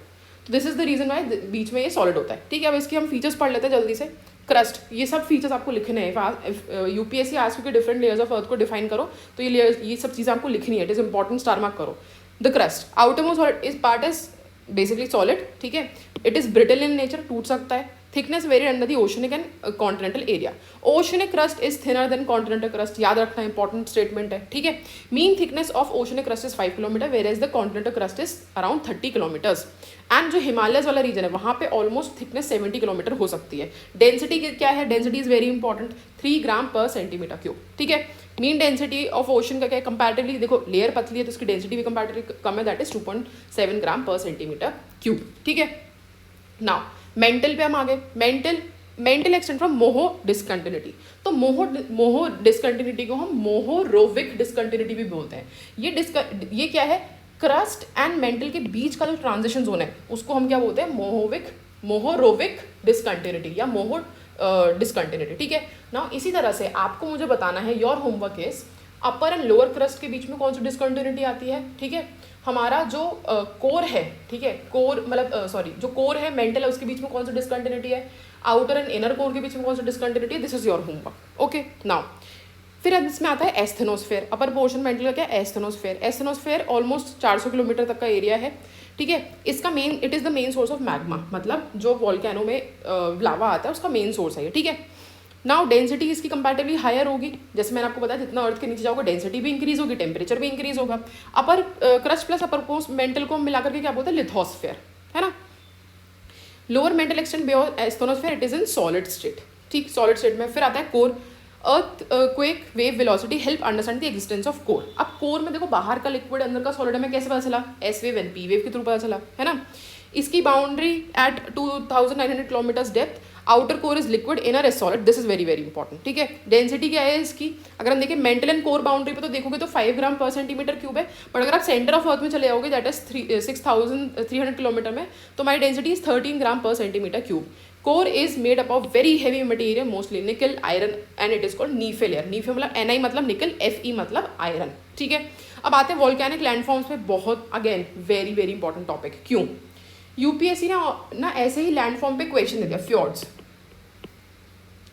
[SPEAKER 1] तो this is the reason why बीच में ये सॉलिड होता है, ठीक है। अब इसकी हम फीचर्स पढ़ लेते हैं जल्दी से। क्रस्ट, ये सब फीचर्स आपको लिखने हैं। यूपीएससी आज के डिफरेंट लेयर्स ऑफ अर्थ को डिफाइन करो, तो ये लेयर्स, ये सब चीज़ें आपको लिखनी है, it is important, star mark करो। The crust outer most solid is part is basically solid, ठीक है। It is brittle in nature, टूट सकता है। Thickness very under the oceanic and continental area. Oceanic crust is thinner than continental crust, याद रखना important statement है, ठीक है। Mean thickness of oceanic crust is 5 kilometre, whereas the continental crust is around 30 kilometres. And जो Himalayas वाला reason है वहाँ पे ऑलमोस्ट थिकनेस 70 किलोमीटर हो सकती है। डेंसिटी क्या है, डेंसिटी इज वेरी इंपॉर्टेंट, 3 ग्राम पर सेंटीमीटर क्यूब, ठीक है। मीन डेंसिटी ऑफ ओशन का क्या है, कंपैरेटिवली देखो लेयर पतली है तो उसकी डेंसिटी भी कंपैरेटिवली कम है, दैट इज 2.7 ग्राम पर सेंटीमीटर क्यूब, ठीक है। नाउ मेंटल पे हम आ गए। Mantle extend from moho discontinuity. तो मोहो डिसकंटिन्यूटी को हम मोहोरोविक डिसकंटिन्यूटी भी बोलते हैं। ये क्या है, क्रस्ट एंड मेंटल के बीच का जो ट्रांजिशन जोन है उसको हम क्या बोलते हैं, मोहोरोविक डिसकंटिन्यूटी या मोहो डिसकंटिन्यूटी, ठीक है ना। इसी तरह से आपको मुझे बताना है, your homework is upper and lower crust के बीच में कौन सी डिसकंटिन्यूटी आती है, ठीक है। हमारा जो कोर है, ठीक है, कोर मतलब सॉरी जो कोर है मेंटल है उसके बीच में कौन सी डिसकंटिन्यूटी है, आउटर एंड इनर कोर के बीच में कौन सी डिसकंटिन्यूटी है, this is your homework, okay. Now फिर अब इसमें आता है एस्थेनोस्फेयर। अपर पोर्शन मेंटल का क्या है, एस्थेनोस्फेयर। एस्थेनोस्फेयर ऑलमोस्ट 400 किलोमीटर तक का एरिया है, ठीक है। इसका main, it is the main source of magma, मतलब जो वॉल्केनो में लावा आता है उसका मेन सोर्स है ये, ठीक है। नाउ डेंसिटी इसकी कंपैरेटिवली हायर होगी, जैसे मैंने आपको बताया जितना अर्थ के नीचे जाओगे डेंसिटी भी इंक्रीज होगी, टेम्परेचर भी इंक्रीज होगा। Upper crust plus upper post mantle को मिलाकर के क्या बोलते हैं, लिथोस्फेयर, है ना। Lower mantle extend beyond asthenosphere, it is in solid state, ठीक, सॉलिड स्टेट में। फिर आता है core. Earthquake wave velocity help understand the existence of core. अब कोर में देखो बाहर का लिक्विड अंदर का सॉलिड में कैसे पता चला, S wave and P wave के थ्रू पता चला, है ना। इसकी boundary at 2900 kilometres depth, outer core is liquid, inner is solid, this is very very important, ठीक है। डेंसिटी क्या है इसकी, अगर हम देखें मेंटल एंड कोर बाउंड्री पे तो देखोगे तो 5 ग्राम पर सेंटीमीटर क्यूब है, बट अगर आप सेंटर ऑफ अर्थ में चले जाओगे दैट इज 6300 किलोमीटर में, तो हमारी डेंसिटी इज 13 ग्राम पर centimetre cube. Core is made up of very heavy material, mostly nickel, iron and it is called nife layer. Nife मतलब Ni मतलब निकल, Fe मतलब आयरन, ठीक है। अब आते हैं वॉल्केनिक लैंडफॉर्म्स पे, बहुत again very very important topic. क्यों, यूपीएससी ना ऐसे ही लैंडफॉर्म पे क्वेश्चन दे दिया, फ्योर्ड्स,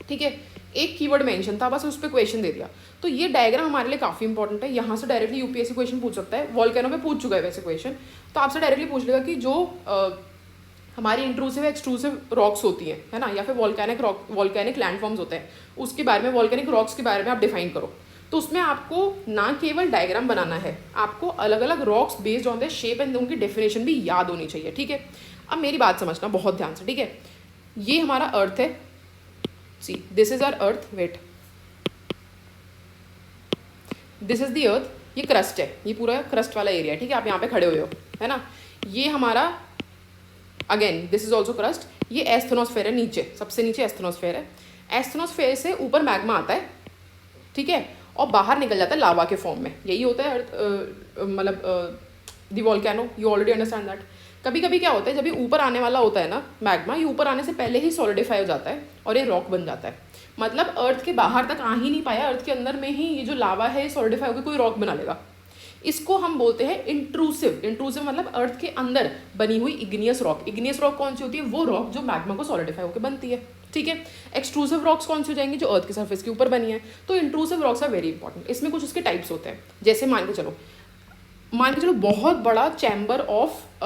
[SPEAKER 1] ठीक है, एक कीवर्ड मेंशन था बस, उस पर क्वेश्चन दे दिया। तो ये डायग्राम हमारे लिए काफ़ी इंपॉर्टेंट है, यहाँ से डायरेक्टली यूपीएससी क्वेश्चन पूछ सकता है। वॉल्केनो पे पूछ चुका है वैसे क्वेश्चन, तो आपसे डायरेक्टली पूछ लेगा कि जो हमारी इंट्रूसिव एक्सट्रूसिव रॉक्स होती हैं, है ना, या फिर वॉल्केनिक लैंडफॉर्म्स होते हैं, उसके बारे में, वॉल्केनिक रॉक्स के बारे में आप डिफाइन करो। तो उसमें आपको ना केवल डायग्राम बनाना है, आपको अलग अलग rocks based on the shape and उनकी डेफिनेशन भी याद होनी चाहिए, ठीक है। अब मेरी बात समझना बहुत ध्यान से, ठीक है। ये हमारा अर्थ है, see this is our earth, wait, this is the earth, ये क्रस्ट है, ये पूरा क्रस्ट वाला एरिया है, ठीक है, आप यहाँ पे खड़े हुए हो, है ना। ये हमारा again this is also crust, ये एस्थेनोस्फेयर है, नीचे सबसे नीचे एस्थेनोस्फेयर है। एस्थेनोस्फेयर से ऊपर मैग्मा आता है, ठीक है, और बाहर निकल जाता है लावा के फॉर्म में, यही होता है मतलब the volcano, you already understand that. कभी कभी क्या होता है, जब ये ऊपर आने वाला होता है ना मैग्मा, ये ऊपर आने से पहले ही सॉलिडिफाई हो जाता है और ये रॉक बन जाता है, मतलब अर्थ के बाहर तक आ ही नहीं पाया, अर्थ के अंदर में ही ये जो लावा है सॉलिडिफाई होकर कोई रॉक बना लेगा। इसको हम बोलते हैं इंट्रूसिव। इंट्रूसिव मतलब अर्थ के अंदर बनी हुई इग्नियस रॉक। इग्नियस रॉक कौन सी होती है, वो रॉक जो मैग्मा को सॉलिडिफाई होकर बनती है, ठीक है। एक्सट्रूसिव रॉक्स कौन सी हो जाएंगी, जो अर्थ के सरफेस के ऊपर बनी है। तो intrusive rocks are very important. इसमें कुछ उसके टाइप्स होते हैं, जैसे मान के चलो बहुत बड़ा चैम्बर ऑफ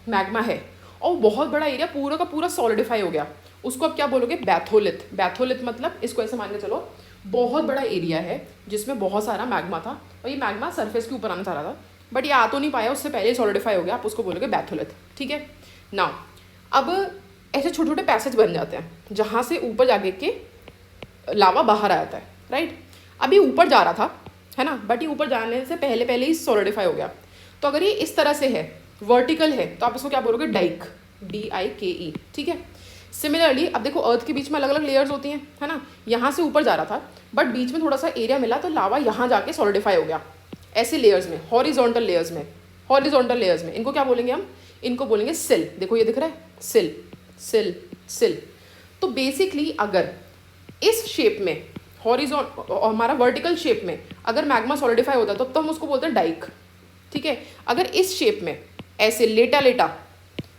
[SPEAKER 1] मैग्मा है और बहुत बड़ा एरिया पूरा का पूरा सॉलिडिफाई हो गया, उसको आप क्या बोलोगे, बैथोलिथ। बैथोलिथ मतलब इसको ऐसे मान के चलो, बहुत बड़ा एरिया है जिसमें बहुत सारा मैग्मा था और ये मैग्मा सरफेस के ऊपर आना चाह रहा था, बट ये आ तो नहीं पाया, उससे पहले सॉलिडिफाई हो गया, आप उसको बोलोगे बैथोलिथ, ठीक है। नाउ अब ऐसे छोटे छोटे पैसेज बन जाते हैं जहाँ से ऊपर जाके के लावा बाहर आ जाता है, राइट। अभी ऊपर जा रहा था, है ना, बट ये ऊपर जाने से पहले ही सॉलिडिफाई हो गया। तो अगर ये इस तरह से है, वर्टिकल है, तो आप इसको क्या बोलोगे, डाइक, DIKE, ठीक है। सिमिलरली अब देखो अर्थ के बीच में अलग अलग लेयर्स होती हैं, है ना, यहाँ से ऊपर जा रहा था बट बीच में थोड़ा सा एरिया मिला तो लावा यहाँ जाके सॉलिडिफाई हो गया। ऐसे लेयर्स में, हॉरिजॉन्टल लेयर्स में इनको क्या बोलेंगे हम, इनको बोलेंगे सिल। देखो ये दिख रहा है, सिल। तो बेसिकली अगर इस शेप में हमारा वर्टिकल शेप में अगर मैग्मा सॉलिडिफाई होता है तो हम उसको बोलते हैं डाइक, ठीक है। अगर इस शेप में ऐसे लेटा लेटा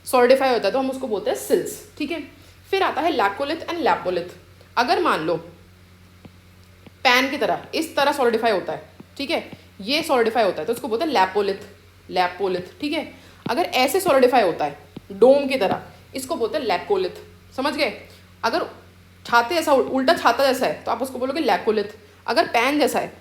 [SPEAKER 1] सॉलिडिफाई होता है तो हम उसको बोलते हैं सिल्स, ठीक है। फिर आता है लैकोलिथ एंड लैपोलिथ। अगर मान लो पैन की तरह इस तरह सॉलिडिफाई होता है, ठीक है, ये सॉलिडिफाई होता है तो उसको बोलते हैं लैपोलिथ, लैपोलिथ, ठीक है। अगर ऐसे सॉलिडिफाई होता है डोम की तरह, इसको बोलते हैं लैकोलिथ, समझ गए। अगर छाते ऐसा उल्टा छाता जैसा है तो आप उसको बोलोगे लैकोलिथ। अगर पैन जैसा है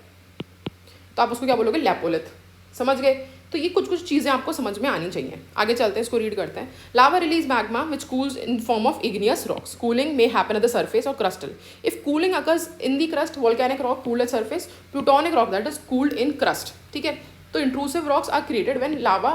[SPEAKER 1] तो आप उसको क्या बोलोगे, लैपोलिथ, समझ गए। तो ये कुछ चीज़ें आपको समझ में आनी चाहिए। आगे चलते हैं, इसको रीड करते हैं। Lava release magma which cools in form of igneous rocks. Cooling may happen at the surface or crustal. If cooling occurs in the crust, volcanic rock cooled at surface, plutonic rock that is cooled in crust, ठीक है। तो intrusive rocks are created when lava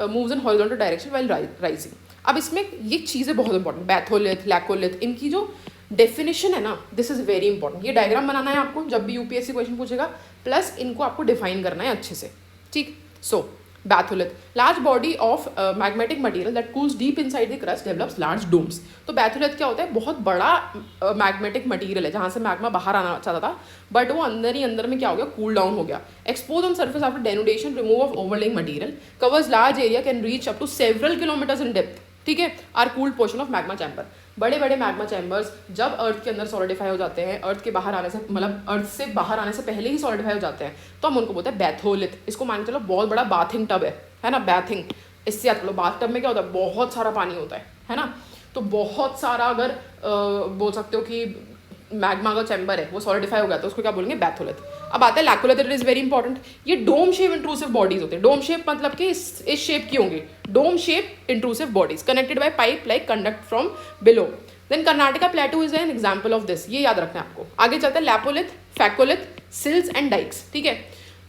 [SPEAKER 1] moves in horizontal direction while rising. अब इसमें ये चीज़ें बहुत important, batholith, laccolith, इनकी जो डेफिनेशन है ना, दिस इज वेरी इंपॉर्टेंट। ये डायग्राम बनाना है आपको जब भी यूपीएससी क्वेश्चन पूछेगा, प्लस इनको आपको डिफाइन करना है अच्छे से, ठीक। So batholith, large body of magmatic material that cools deep inside the crust develops large domes. तो बैथोलिथ क्या होता है, बहुत बड़ा मैग्मेटिक मटेरियल है जहाँ से मैग्मा बाहर आना चाहता था, बट वो अंदर ही अंदर में क्या हो गया, कूल डाउन हो गया। Expose on surface after denudation, remove of overlaying material, covers large area, can reach up to several kilometres in depth, ठीक है। Are cooled portion of magma chamber. बड़े बड़े मैग्मा चैम्बर्स जब अर्थ के अंदर सॉलिडिफाई हो जाते हैं, अर्थ के बाहर आने से, मतलब अर्थ से बाहर आने से पहले ही सॉलिडिफाई हो जाते हैं, तो हम उनको बोलते हैं बैथोलिथ। इसको मान के चलो बहुत बड़ा बाथिंग टब है ना, बैथिंग। इससे याद करो, बाथ टब में क्या होता है, बहुत सारा पानी होता है ना। तो बहुत सारा अगर बोल सकते हो कि मैग्मा का चैम्बर है वो सॉलिडिफाई हो गया तो उसको क्या बोलेंगे, बैथोलिथ। अब आता है laccolith, it is very important. ये डोम शेप इंट्रूसिव बॉडीज होते हैं। डोम शेप मतलब कि इस शेप की होंगी, dome shape intrusive bodies connected by pipe like conduct from below. Then Karnataka plateau is an example of this, ये याद रखना है आपको। आगे चलते हैं lopolith, phacolith, sills and dykes, ठीक है।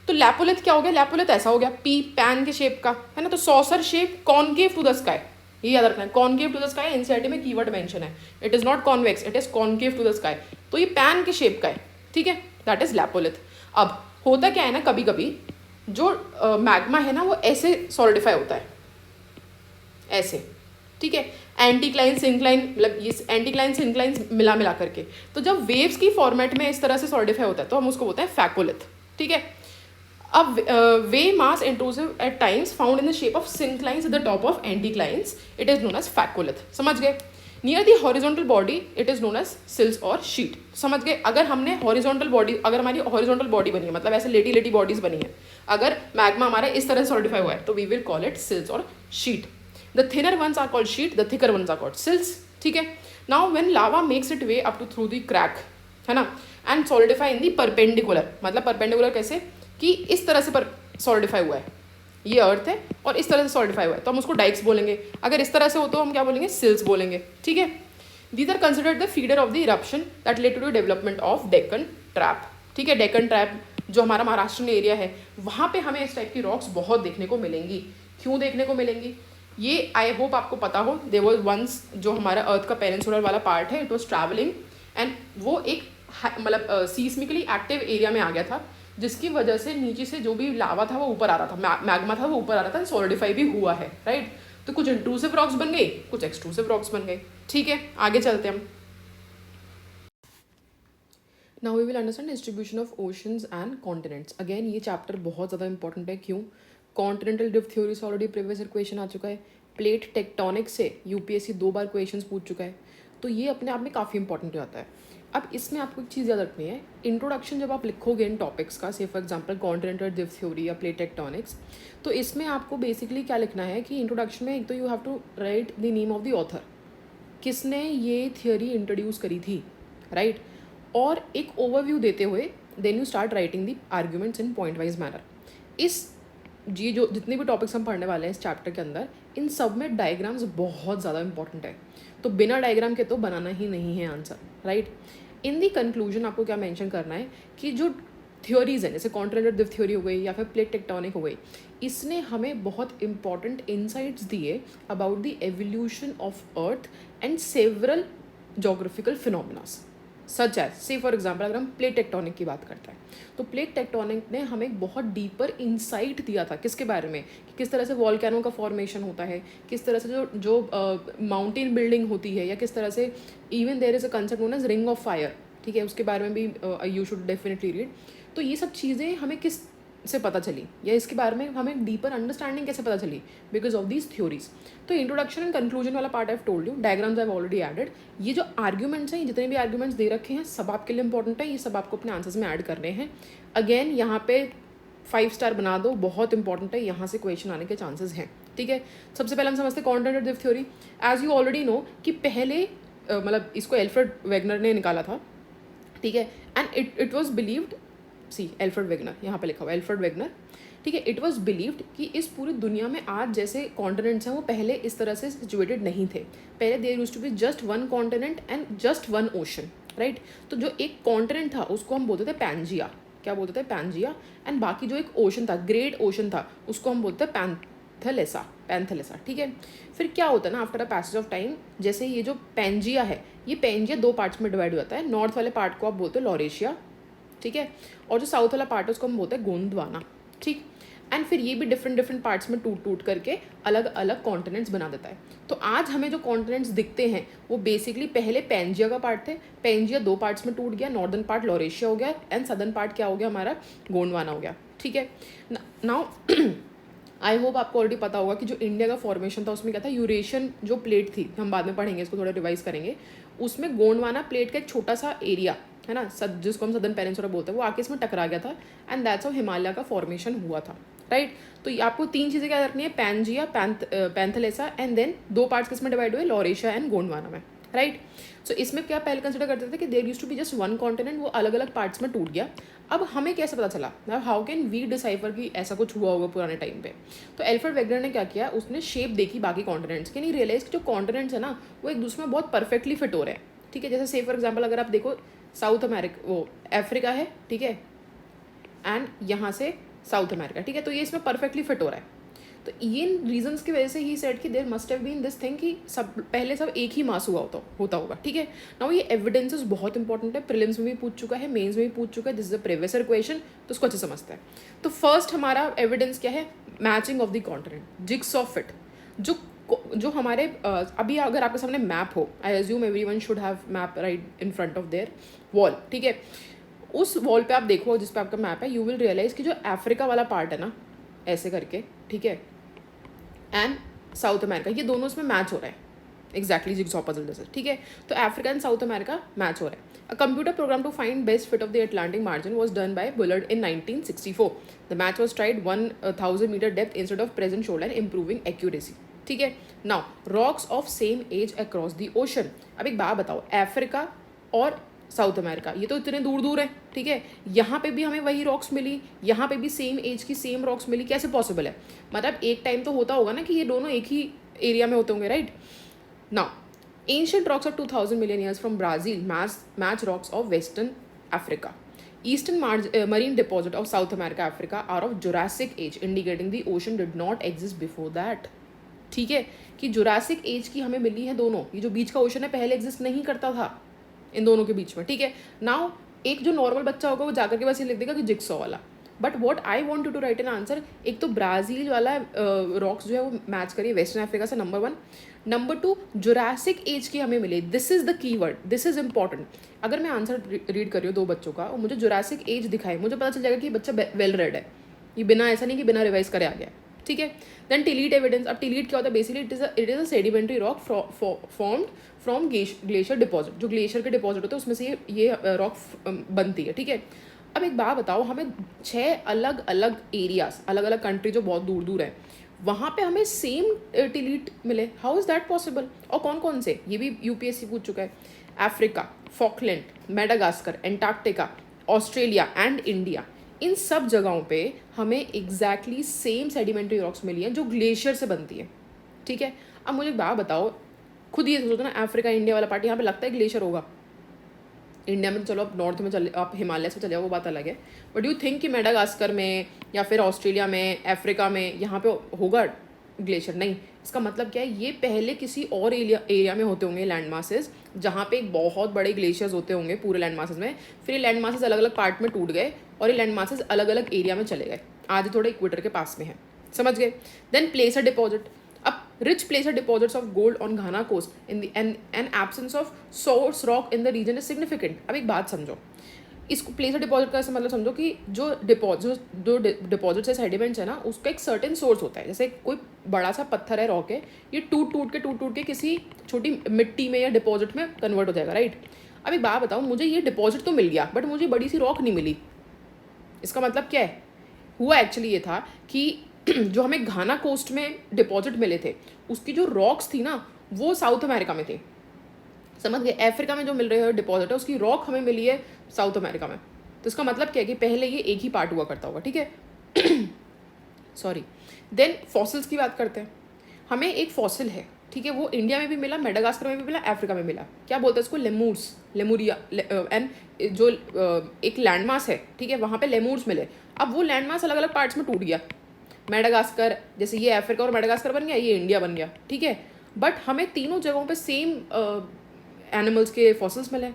[SPEAKER 1] तो लैपोलिथ क्या हो गया, लैपोलिथ ऐसा हो गया पी पैन के शेप का, है ना। तो saucer shape, concave to the sky, ये याद रखना है। Concave to the sky NCERT में कीवर्ड मेंशन है, it is not convex, it is concave to the sky. तो ये पैन के शेप का है, ठीक है, दैट इज लैपोलिथ। अब होता क्या है ना, कभी कभी जो मैग्मा है ना वो ऐसे सॉलिडिफाई होता है, ऐसे, ठीक है। एंटीक्लाइन सिंक्लाइन, मतलब ये एंटीक्लाइन सिंक्लाइन मिला करके। तो जब वेव्स की फॉर्मेट में इस तरह से सॉलिडिफाई होता है तो हम उसको बोलते हैं फैकोलिथ, ठीक है। अब wavy mass intrusive at times found in the shape of synclines at the top of anticlines, it is known as phacolith, समझ गए। Near the horizontal body it is known as sills और sheet, समझ गए। अगर हमने horizontal body, अगर हमारी horizontal body बनी है, मतलब ऐसे लेटी लेटी बॉडीज बनी है, अगर मैग्मा हमारा इस तरह सॉलिडिफाई हुआ है तो we will call it sills और sheet. The thinner ones are called sheet, the thicker ones are called sills, ठीक है। Now when lava makes it way up to through the crack, है ना, and solidify in the perpendicular, मतलब perpendicular कैसे कि इस तरह से सॉलिडिफाई हुआ है, ये अर्थ है और इस तरह से सॉलिडिफाई हुआ है तो हम उसको डाइक्स बोलेंगे। अगर इस तरह से हो तो हम क्या बोलेंगे, सिल्स बोलेंगे, ठीक है। These are considered the feeder of the eruption that led to the development of Deccan trap, ठीक है। डेक्कन ट्रैप जो हमारा महाराष्ट्र में एरिया है, वहाँ पे हमें इस टाइप की रॉक्स बहुत देखने को मिलेंगी। क्यों देखने को मिलेंगी, ये आई होप आपको पता हो। देयर वाज वंस, जो हमारा अर्थ का पेनिनसुलर वाला पार्ट है, इट वाज ट्रैवलिंग एंड वो एक मतलब सीस्मिकली एक्टिव एरिया में आ गया था, जिसकी वजह से नीचे से जो भी लावा था वो ऊपर आ रहा था, मैग्मा था वो ऊपर आ रहा था, सॉलिडिफाई भी हुआ है, राइट। तो कुछ इंट्रूसिव रॉक्स बन गई, कुछ एक्सट्रूसिव रॉक्स बन गए, ठीक है। आगे चलते हैं हम। Now we will understand distribution of oceans and continents. Again ये चैप्टर बहुत ज़्यादा इंपॉर्टेंट है। क्यों, कॉन्टिनेंटल ड्रिफ्ट थ्योरी से ऑलरेडी प्रीवियस क्वेश्चन आ चुका है, प्लेट टेक्टोनिक्स से यूपीएससी 2 बार क्वेश्चन पूछ चुका है, तो ये अपने आप में काफ़ी इंपॉर्टेंट हो जाता है। अब इसमें आपको एक चीज़ याद रखनी है, इंट्रोडक्शन जब आप लिखोगे इन टॉपिक्स का, से for example continental drift theory या प्लेट टेक्टोनिक्स, तो इसमें आपको बेसिकली क्या लिखना है कि इंट्रोडक्शन में एक तो you have to write the name of the author, किसने ये थियोरी इंट्रोड्यूस करी थी, राइट, और एक ओवरव्यू देते हुए then you start writing the arguments in point wise manner. इस जी जो जितने भी टॉपिक्स हम पढ़ने वाले हैं इस चैप्टर के अंदर, इन सब में डायग्राम्स बहुत ज़्यादा इंपॉर्टेंट है, तो बिना डायग्राम के तो बनाना ही नहीं है आंसर, राइट। इन दी कंक्लूजन आपको क्या मेंशन करना है कि जो थ्योरीज हैं, जैसे कॉन्टिनेंटल ड्रिफ्ट थ्योरी हो गई या फिर प्लेट टेक्टोनिक हो गई, इसने हमें बहुत इंपॉर्टेंट इंसाइट्स दिए about the evolution of earth and several geographical phenomenas, such as say for example अगर हम प्लेट टेक्टोनिक की बात करते हैं तो प्लेट टेक्टोनिक ने हमें एक बहुत डीपर इंसाइट दिया था किसके बारे में, कि किस तरह से वॉल्केनो का फॉर्मेशन होता है, किस तरह से जो माउंटेन बिल्डिंग होती है, या किस तरह से even there is a concept known as ring of fire, ठीक है, उसके बारे में भी यू शुड डेफिनेटली रीड। तो ये सब चीज़ें हमें किस से पता चली, या इसके बारे में हमें डीपर अंडरस्टैंडिंग कैसे पता चली, बिकॉज ऑफ दीज थ्योरीज। तो इंट्रोडक्शन एंड कंक्लूजन वाला part I have told you, diagrams I have already added. ये जो आर्ग्यूमेंट्स हैं, जितने भी आर्ग्यूमेंट्स दे रखे हैं, सब आपके लिए इंपॉर्टेंट है, ये सब आपको अपने आंसर्स में ऐड करने हैं। अगेन यहाँ पे 5 स्टार बना दो, बहुत इंपॉर्टेंट है, यहाँ से क्वेश्चन आने के चांसेस हैं, ठीक है। सबसे पहले हम समझते हैं contradictive theory. As you already know कि पहले मतलब इसको एल्फ्रेड वेगनर ने निकाला था, ठीक है, and it was believed, see Alfred Wegener यहाँ पे लिखा हुआ एल्फ्रेड वेगनर, ठीक है। इट वॉज बिलीव्ड कि इस पूरी दुनिया में आज जैसे कॉन्टिनेंट्स हैं वो पहले इस तरह से सिचुएटेड नहीं थे। पहले there used to be just one continent and just one ocean, right. तो जो एक कॉन्टिनेंट था उसको हम बोलते थे पैंजिया, क्या बोलते थे, पैंजिया। एंड बाकी जो एक ओशन था, ग्रेट ओशन था, उसको हम बोलते थे पैंथेलेसा, ठीक है। फिर क्या होता है ना, after a passage of time, जैसे ये जो पैंजिया है, ये पैंजिया 2 पार्ट्स में डिवाइड हो जाता है। नॉर्थ वाले पार्ट को आप बोलते हो लॉरेशिया, ठीक है, और जो साउथ वाला पार्ट है उसको हम बोलते हैं गोंडवाना, ठीक। एंड फिर ये भी डिफरेंट पार्ट्स में टूट करके अलग अलग कॉन्टिनेंट्स बना देता है। तो आज हमें जो कॉन्टिनेंट्स दिखते हैं वो बेसिकली पहले पैंजिया का पार्ट थे। पैंजिया 2 पार्ट्स में टूट गया, नॉर्दर्न पार्ट लॉरेशिया हो गया एंड सदर्न पार्ट क्या हो गया हमारा, गोंडवाना हो गया, ठीक है। नाउ आई होप आपको ऑलरेडी पता होगा कि जो इंडिया का फॉर्मेशन था उसमें क्या था, यूरेशियन जो प्लेट थी, हम बाद में पढ़ेंगे, इसको थोड़ा रिवाइज करेंगे, उसमें गोंडवाना प्लेट का एक छोटा सा एरिया है ना, जिसको हम सदर्न पेनिनसुला बोलते हैं, वो आके इसमें टकरा गया था एंड दैट्स हाउ हिमालय का फॉर्मेशन हुआ था, राइट। तो आपको 3 चीज़ें क्या रखनी है, पैंजिया, पैंथेलेसा एंड देन 2 पार्ट्स किसमें डिवाइड हुए, लॉरेशिया एंड गोंडवाना में, राइट। सो इसमें क्या पहले कंसिडर करते थे कि there used to be just one continent, वो अलग अलग पार्ट्स में टूट गया। अब हमें कैसे पता चला, हाउ कैन वी डिसाइफर कि ऐसा कुछ हुआ होगा पुराने टाइम पे। तो एल्फ्रेड वेगनर ने क्या किया, उसने शेप देखी बाकी कॉन्टिनेंट्स की, नहीं रियलाइज कि जो कॉन्टिनेंट्स है ना वो एक दूसरे में बहुत परफेक्टली फिट हो रहे हैं, ठीक है। जैसे से फॉर एग्जाम्पल अगर आप देखो साउथ अमेरिका, वो अफ्रीका है, ठीक है, एंड यहाँ से साउथ अमेरिका, ठीक है, तो ये इसमें परफेक्टली फिट हो रहा है। तो ये रीजंस की वजह से ही सेड कि there must have been this thing कि सब पहले सब एक ही मास हुआ होता होगा, ठीक है। नाउ ये एविडेंसेस बहुत इंपॉर्टेंट है, प्रीलिम्स में भी पूछ चुका है, मेंस में भी पूछ चुका है, this is a previous year question, तो उसको अच्छे समझते हैं। तो फर्स्ट हमारा एविडेंस क्या है, matching of the continent, jigsaw fit. जो हमारे अभी अगर आपके सामने मैप हो, I assume everyone should have map right in front of their wall, ठीक है। उस वॉल पे आप देखो जिस पे आपका मैप है, यू विल रियलाइज कि जो अफ्रीका वाला पार्ट है ना, ऐसे करके, ठीक है, एंड साउथ अमेरिका, ये दोनों इसमें मैच हो रहे हैं, एग्जैक्टली जिग्सॉ पजल जैसे, ठीक है। तो Africa and South America match हो रहा है। A computer program to find best fit of the Atlantic margin was done by Bullard in 1964. The match was tried 1000 meter depth instead of present shoreline, improving accuracy, ठीक है। Now rocks of same age across the ocean. अब एक बात बताओ, Africa और south America ये तो इतने दूर दूर है, ठीक है, यहाँ पे भी हमें वही रॉक्स मिली, यहाँ पे भी सेम एज की सेम रॉक्स मिली, कैसे पॉसिबल है। मतलब एक टाइम तो होता होगा ना कि ये दोनों एक ही एरिया में होते होंगे, right. Now ancient rocks of 2000 million years from Brazil match rocks of western Africa. Eastern marine deposit of South America, Africa are of Jurassic age, indicating the ocean did not exist before that. ठीक है, कि Jurassic as की हमें मिली है दोनों, ये जो बीच का ओशन है पहले एग्जिस्ट नहीं करता था इन दोनों के बीच में, ठीक है। नाउ एक जो नॉर्मल बच्चा होगा वो जाकर के बस ये लिख देगा कि जिग्सॉ वाला, but what I want you to write an answer, एक तो ब्राज़ील वाला रॉक्स जो है वो मैच करिए वेस्टर्न अफ्रीका से, नंबर 1। नंबर 2 जुरासिक एज की हमें मिले, this is the key word, this is important. अगर मैं आंसर रीड कर रही हूँ 2 बच्चों का और मुझे जुरासिक एज दिखाए, मुझे पता चल जाएगा कि बच्चा वेल रेड है, ये बिना ऐसा नहीं कि बिना रिवाइज करे आ गया, ठीक है। Then tillite evidence. अब टिलीट क्या होता है, basically it is a sedimentary rock formed from glacier deposit, जो ग्लेशियर के डिपॉजिट होते हैं उसमें से ये रॉक बनती है, ठीक है। अब एक बात बताओ, हमें 6 अलग अलग एरियाज, अलग अलग कंट्री जो बहुत दूर दूर है, वहाँ पे हमें सेम टिलीट मिले, हाउ इज़ दैट पॉसिबल। और कौन कौन से, ये भी यूपीएससी पूछ चुका है, Africa, Falkland, Madagascar, Antarctica, Australia and India, इन सब जगहों पे हमें एग्जैक्टली सेम सेडिमेंट्री रॉक्स मिली हैं जो ग्लेशियर से बनती है, ठीक है। अब मुझे एक बात बताओ, खुद ये सोचो ना, अफ्रीका इंडिया वाला पार्ट यहाँ पे लगता है ग्लेशियर होगा, इंडिया में चलो आप नॉर्थ में चले, आप हिमालय से चले जाओ, वो बात अलग है, बट यू थिंक कि मेडागास्कर में या फिर ऑस्ट्रेलिया में, अफ्रीका में यहाँ पे होगा ग्लेशियर? नहीं। इसका मतलब क्या है, ये पहले किसी और एरिया में होते होंगे लैंड मासेस, जहाँ पे बहुत बड़े ग्लेशियर्स होते होंगे पूरे लैंड मासेस में, फिर ये लैंड मासेस अलग अलग पार्ट में टूट गए और ये लैंड मासेस अलग अलग एरिया में चले गए, आज थोड़े इक्वेटर के पास में है, समझ गए। Then प्लेसर deposit. अब Rich placer deposits of gold on Ghana coast in the and absence of source rock in the region is significant. अब एक बात समझो, इसको प्लेसर डिपॉजिट का ऐसा मतलब समझो कि जो डिपॉजिट है सेडिमेंट्स है ना, उसका एक सर्टेन सोर्स होता है. जैसे कोई बड़ा सा पत्थर है, रॉक है, ये टूट के किसी छोटी मिट्टी में या डिपॉजिट में कन्वर्ट हो जाएगा, राइट. अब एक बात बताओ, मुझे ये डिपॉजिट तो मिल गया बट मुझे बड़ी सी रॉक नहीं मिली. इसका मतलब क्या है? हुआ एक्चुअली ये था कि जो हमें घाना कोस्ट में डिपॉजिट मिले थे, उसकी जो रॉक्स थी ना, वो साउथ अमेरिका में थी. समझ गए? अफ्रीका में जो मिल रहे हैं डिपॉजिट है, उसकी रॉक हमें मिली है साउथ अमेरिका में. तो इसका मतलब क्या है कि पहले ये एक ही पार्ट हुआ करता होगा, ठीक है. सॉरी. देन फॉसिल्स की बात करते हैं. हमें एक फॉसिल है, ठीक है, वो इंडिया में भी मिला, मेडागास्कर में भी मिला, अफ्रीका में मिला. क्या बोलते हैं इसको? लेमूरिया. एंड जो एक लैंडमास है, ठीक है, वहाँ पे लेमूर्स मिले. अब वो लैंडमास अलग अलग पार्ट्स में टूट गया. मेडागास्कर, जैसे ये अफ्रीका और मेडागास्कर बन गया, ये इंडिया बन गया, ठीक है. बट हमें तीनों जगहों पे सेम एनिमल्स के फॉसिल्स मिले.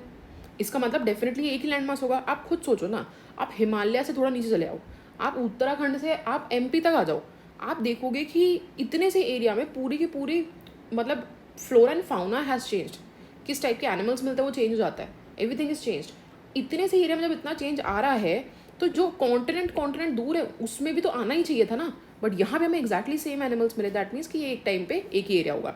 [SPEAKER 1] इसका मतलब डेफिनेटली एक ही लैंडमास होगा. आप खुद सोचो ना, आप हिमालय से थोड़ा नीचे चले आओ, आप उत्तराखंड से आप एमपी तक आ जाओ, आप देखोगे कि इतने से एरिया में पूरी की पूरी मतलब flora and fauna has changed. किस टाइप के एनिमल्स मिलते हैं वो चेंज हो जाता है. Everything is changed. इतने से एरिया में जब इतना चेंज आ रहा है, तो जो कॉन्टिनेंट दूर है उसमें भी तो आना ही चाहिए था ना. बट यहाँ पे हमें एक्जैक्टली सेम एनिमल्स मिले. दैट मीन्स कि ये एक टाइम पे एक ही एरिया होगा.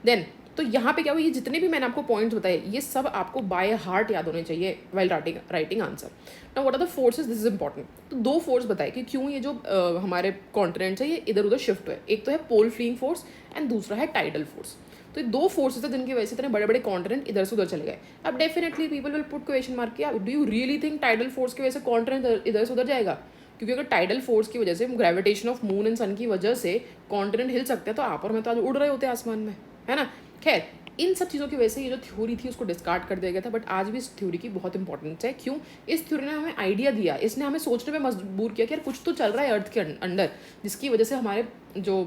[SPEAKER 1] देन तो यहाँ पे क्या हुआ, ये जितने भी मैंने आपको पॉइंट्स बताए, ये सब आपको बाय हार्ट याद होने चाहिए while writing answer. Now what are the forces? This is important. तो दो फोर्स बताए कि क्यों ये जो हमारे कॉन्टिनेंट्स है ये इधर उधर शिफ्ट हुए. एक तो है पोल फ्रीइंग फोर्स एंड दूसरा है टाइडल फोर्स. तो ये दो फोर्सेस है जिनकी वजह से इतने बड़े बड़े कॉन्टिनेंट इधर से उधर चले गए. अब definitely people will put question mark किया, do you really think tidal force की वजह से कॉन्टिनेंट इधर से उधर जाएगा? क्योंकि अगर टाइडल फोर्स की वजह से, ग्रेविटेशन ऑफ मून एंड सन की वजह से कॉन्टिनेंट हिल सकते हैं, तो आप और मैं तो आज उड़ रहे होते हैं आसमान में, है ना. खैर, इन सब चीज़ों की वजह से ये जो थ्योरी थी उसको डिस्कार्ड कर दिया गया था. बट आज भी इस थ्योरी की बहुत इंपॉर्टेंस है. क्यों? इस थ्योरी ने हमें आइडिया दिया, इसने हमें सोचने में मजबूर किया कि यार कुछ तो चल रहा है अर्थ के अंदर, जिसकी वजह से हमारे जो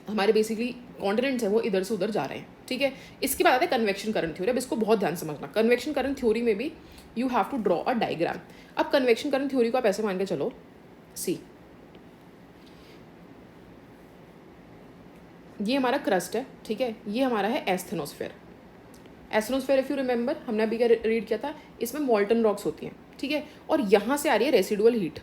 [SPEAKER 1] हमारे बेसिकली कॉन्टिनेंट्स है वो इधर से उधर जा रहे हैं, ठीक है. इसके बाद आता है कन्वेक्शन करंट थ्योरी. अब इसको बहुत ध्यान समझना. कन्वेक्शन करंट थ्योरी में भी you have to draw a diagram. अब कन्वेक्शन करंट थ्योरी को आप ऐसे मान के चलो, सी ये हमारा क्रस्ट है, ठीक है, ये हमारा है asthenosphere. Asthenosphere if you remember, हमने अभी क्या रीड किया था, इसमें मॉल्टन रॉक्स होती हैं, ठीक है, और यहाँ से आ रही है रेसिडुअल हीट.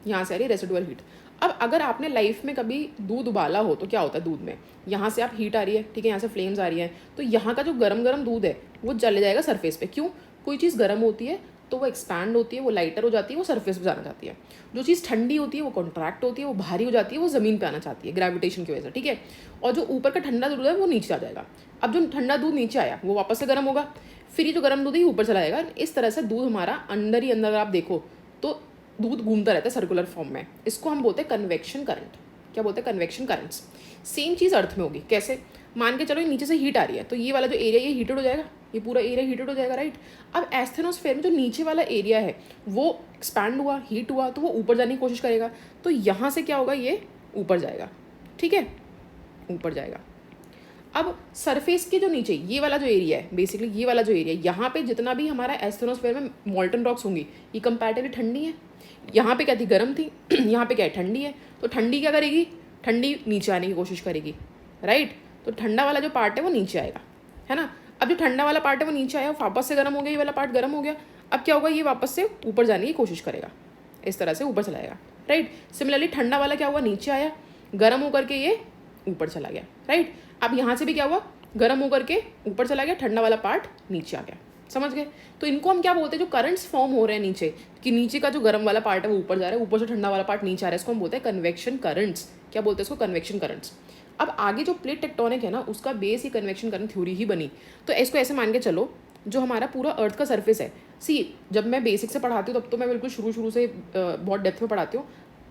[SPEAKER 1] यहाँ से आ रही है रेसिडुअल हीट. अब अगर आपने लाइफ में कभी दूध उबाला हो तो क्या होता है दूध में, यहाँ से आप हीट आ रही है, ठीक है, यहाँ से फ्लेम्स आ रही हैं, तो यहाँ का जो गरम दूध है वो चले जाएगा सरफेस पे. क्यों? कोई चीज़ गर्म होती है तो वो एक्सपैंड होती है, वो लाइटर हो जाती है, वो सरफेस पे जाना चाहती है. जो चीज़ ठंडी होती है वो कॉन्ट्रैक्ट होती है, वो भारी हो जाती है, वो ज़मीन पे आना चाहती है ग्रेविटेशन की वजह से, ठीक है. और जो ऊपर का ठंडा दूध है वो नीचे आ जाएगा. अब जो ठंडा दूध नीचे आया वो वापस से गर्म होगा, फिर ये जो गर्म दूध है ऊपर चला जाएगा. इस तरह से दूध हमारा अंदर ही अंदर आप देखो तो दूध घूमता रहता है सर्कुलर फॉर्म में. इसको हम बोलते हैं कन्वेक्शन करंट. क्या बोलते हैं? Convection currents. सेम चीज़ अर्थ में होगी. कैसे? मान के चलो ये नीचे से हीट आ रही है, तो ये वाला जो एरिया ये हीटेड हो जाएगा, ये पूरा एरिया हीटेड हो जाएगा, राइट. अब एस्थेनोस्फेयर में जो नीचे वाला एरिया है वो एक्सपैंड हुआ, हीट हुआ, तो वो ऊपर जाने की कोशिश करेगा. तो यहाँ से क्या होगा, ये ऊपर जाएगा, ठीक है, ऊपर जाएगा. अब सरफेस के जो नीचे ये वाला जो एरिया है, बेसिकली ये वाला जो एरिया, यहाँ पे जितना भी हमारा एस्थेनोस्फेयर में मॉल्टन रॉक्स होंगी, ये कंपैरेटिवली ठंडी है. यहाँ पे क्या थी? गर्म थी. यहाँ पे क्या है? ठंडी है. तो ठंडी क्या करेगी? ठंडी नीचे आने की कोशिश करेगी, राइट. तो ठंडा वाला जो पार्ट है वो नीचे आएगा, है ना. अब जो ठंडा वाला पार्ट है वो नीचे आया, वापस से गर्म हो गया, ये वाला पार्ट गर्म हो गया. अब क्या होगा? ये वापस से ऊपर जाने की कोशिश करेगा, इस तरह से ऊपर चला जाएगा, राइट. सिमिलरली ठंडा वाला क्या हुआ? नीचे आया, गर्म होकर के ये ऊपर चला गया, राइट. अब यहाँ से भी क्या हुआ? गर्म होकर के ऊपर चला गया, ठंडा वाला पार्ट नीचे आ गया. समझ गए? तो इनको हम क्या बोलते हैं? जो करंट्स फॉर्म हो रहे हैं नीचे, कि नीचे का जो गर्म वाला पार्ट है वो ऊपर जा रहा है, ऊपर से ठंडा वाला पार्ट नीचे आ रहा है, इसको हम बोलते हैं कन्वेक्शन करंट्स. क्या बोलते हैं इसको? Convection currents. अब आगे जो प्लेट टेक्टोनिक है ना, उसका बेस ही कन्वेक्शन करंट थ्योरी ही बनी. तो इसको ऐसे मान के चलो, जो हमारा पूरा अर्थ का सर्फेस है, सी जब मैं बेसिक से पढ़ाती हूँ तब तो मैं बिल्कुल शुरू से बहुत डेप्थ में पढ़ाती हूँ.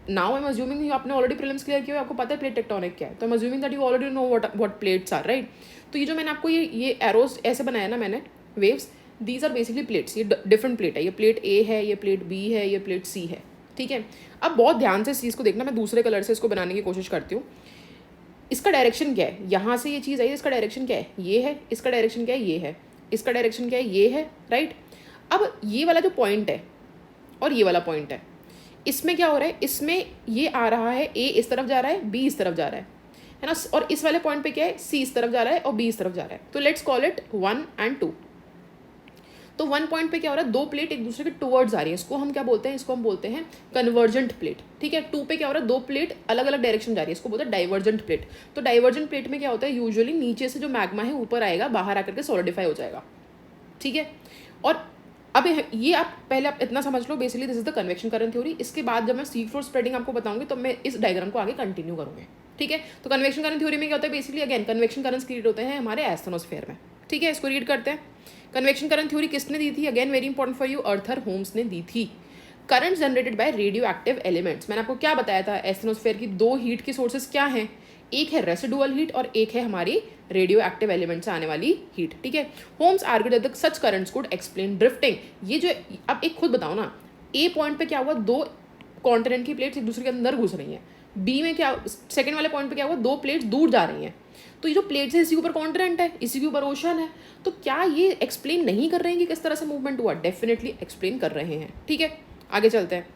[SPEAKER 1] नाउ आई एम अज्यूमिंग आपने ऑलरेडी प्रीलिम्स क्लियर किया है, आपको पता है प्लेट टेक्टोनिक क्या है. तो I am assuming that you already know what plates are, right. तो ये जो मैंने आपको ये एरोस ऐसे बनाया ना मैंने, waves, these are basically plates. ये डिफरेंट प्लेट है. ये प्लेट ए है, ये प्लेट बी है, ये प्लेट सी है, ठीक है. अब बहुत ध्यान से इस चीज़ को देखना, मैं दूसरे कलर से इसको बनाने की कोशिश करती हूँ. इसका डायरेक्शन क्या है? यहाँ से ये चीज़ आई है, इसका डायरेक्शन क्या है? ये है. इसका डायरेक्शन क्या है? ये है. इसका डायरेक्शन क्या है? ये है, राइट. अब ये वाला जो पॉइंट है और ये वाला पॉइंट है, इसमें क्या हो रहा है? इसमें ये आ रहा है, ए इस तरफ जा रहा है, बी इस तरफ जा रहा है, है ना, और इस वाले पॉइंट पे क्या है, सी इस तरफ जा रहा है और बी इस तरफ जा रहा है, तो लेट्स कॉल इट 1 and 2। तो 1 पॉइंट पे क्या हो रहा है, दो प्लेट एक दूसरे के टुवर्ड्स आ रही है, इसको हम क्या बोलते हैं, इसको हम बोलते हैं कन्वर्जेंट प्लेट, ठीक है। 2 पे क्या हो रहा है, दो प्लेट अलग अलग डायरेक्शन जा रही है, इसको बोलते हैं डाइवर्जेंट प्लेट। तो डाइवर्जेंट प्लेट में क्या होता है, यूजुअली नीचे से जो मैग्मा है ऊपर आएगा, बाहर आकर के सॉलिडिफाई हो जाएगा, ठीक है। और अब ये आप पहले आप इतना समझ लो, basically this is the convection current theory. इसके बाद जब मैं सी फ्लोर स्प्रेडिंग आपको बताऊंगी तो मैं इस डायग्राम को आगे कंटिन्यू करूंगी, ठीक है। तो कन्वेक्शन करंट थ्योरी में क्या होता है, basically again convection currents create होते हैं हमारे एस्थेनोस्फेयर में, ठीक है। इसको रीड करते हैं। कन्वेक्शन करंट थ्योरी किसने दी थी, again very important for you, Arthur Holmes ने दी थी। Current generated by radioactive elements, मैंने आपको क्या बताया था, एस्थेनोस्फेयर की दो हीट की सोर्सेज क्या हैं, एक है रेसिडुअल हीट और एक है हमारी रेडियो एक्टिव एलिमेंट से आने वाली हीट, ठीक है। Holmes argued that such currents could explain drifting. ये जो अब एक खुद बताओ ना, ए पॉइंट पे क्या हुआ, दो कॉन्टिनेंट की प्लेट्स एक दूसरे के अंदर घुस रही हैं, बी में क्या, सेकंड वाले पॉइंट पे क्या हुआ, दो प्लेट्स दूर जा रही हैं। तो ये जो प्लेट्स है इसी के ऊपर कॉन्टिनेंट है, इसी के ऊपर ओशन है, तो क्या ये एक्सप्लेन नहीं कर रहे हैं कि किस तरह से मूवमेंट हुआ, डेफिनेटली एक्सप्लेन कर रहे हैं, ठीक है। आगे चलते हैं।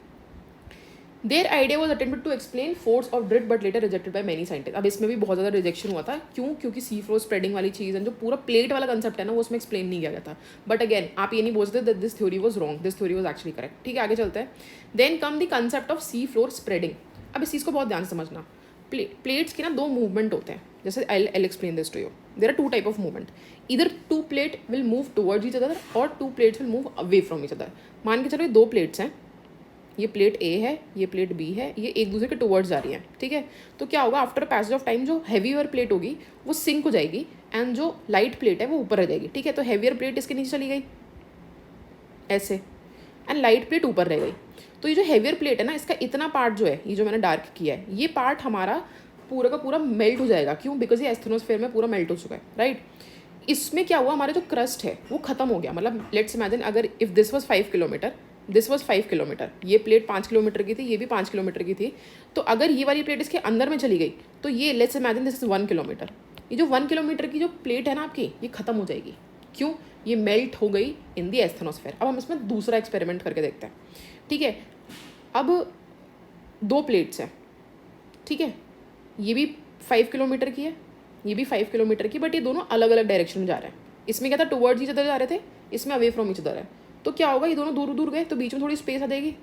[SPEAKER 1] Their idea was attempted to explain force of drift but later rejected by many scientist. अब इसमें भी बहुत ज़्यादा रिजेक्शन हुआ था, क्यों, क्योंकि सी फ्लोर स्प्रेडिंग वाली चीज़ है, जो पूरा प्लेट वाला कंसेप्ट है ना, वो उसमें एक्सप्लेन नहीं किया गया था। बट अगेन आप ये नहीं बोल सकते that this theory was wrong, this theory was actually correct, ठीक है। आगे चलते हैं। Then come the concept of sea floor spreading. अब इस चीज़ को बहुत ध्यान से समझना, प्लेट्स के ना दो मूवमेंट होते हैं, जैसे I explain this to you. There are two type of movement, इधर two plate will move towards each other और two plates will move away from each other. मान के चलो ये दो प्लेट्स हैं, ये प्लेट ए है, ये प्लेट बी है, ये एक दूसरे के टुवर्ड्स जा रही हैं, ठीक है। तो क्या होगा, आफ्टर पैसेज ऑफ टाइम जो हैवीयर प्लेट होगी वो सिंक हो जाएगी एंड जो लाइट प्लेट है वो ऊपर रह जाएगी, ठीक है। तो हैवीयर प्लेट इसके नीचे चली गई ऐसे, एंड लाइट प्लेट ऊपर रह गई। तो ये जो हैवियर प्लेट है ना, इसका इतना पार्ट जो है, ये जो मैंने डार्क किया है, ये पार्ट हमारा पूरा का पूरा मेल्ट हो जाएगा, क्यों, बिकॉज ये एस्थेनोस्फेयर में पूरा मेल्ट हो चुका है, राइट। इसमें क्या हुआ, हमारा जो क्रस्ट है वो खत्म हो गया, मतलब लेट्स इमेजिन अगर if this was 5 kilometre, this was 5 kilometre, ये प्लेट 5 किलोमीटर की थी, ये भी 5 किलोमीटर की थी, तो अगर ये वाली प्लेट इसके अंदर में चली गई तो ये let's imagine this is 1 kilometre, ये जो 1 किलोमीटर की जो प्लेट है ना आपकी, ये खत्म हो जाएगी, क्यों, ये मेल्ट हो गई इन दी एस्थेनोस्फेयर। अब हम इसमें दूसरा एक्सपेरिमेंट करके देखते हैं, ठीक है। अब दो प्लेट्स हैं, ठीक है, ये भी 5 किलोमीटर की है, ये भी 5 किलोमीटर की, बट ये दोनों अलग अलग डायरेक्शन में जा रहे हैं। इसमें क्या था, टुवर्ड्स ईच अदर जा रहे थे, इसमें अवे फ्रॉम ईच अदर है। तो क्या होगा, ये दोनों दूर दूर गए तो बीच में थोड़ी स्पेस आ जाएगी,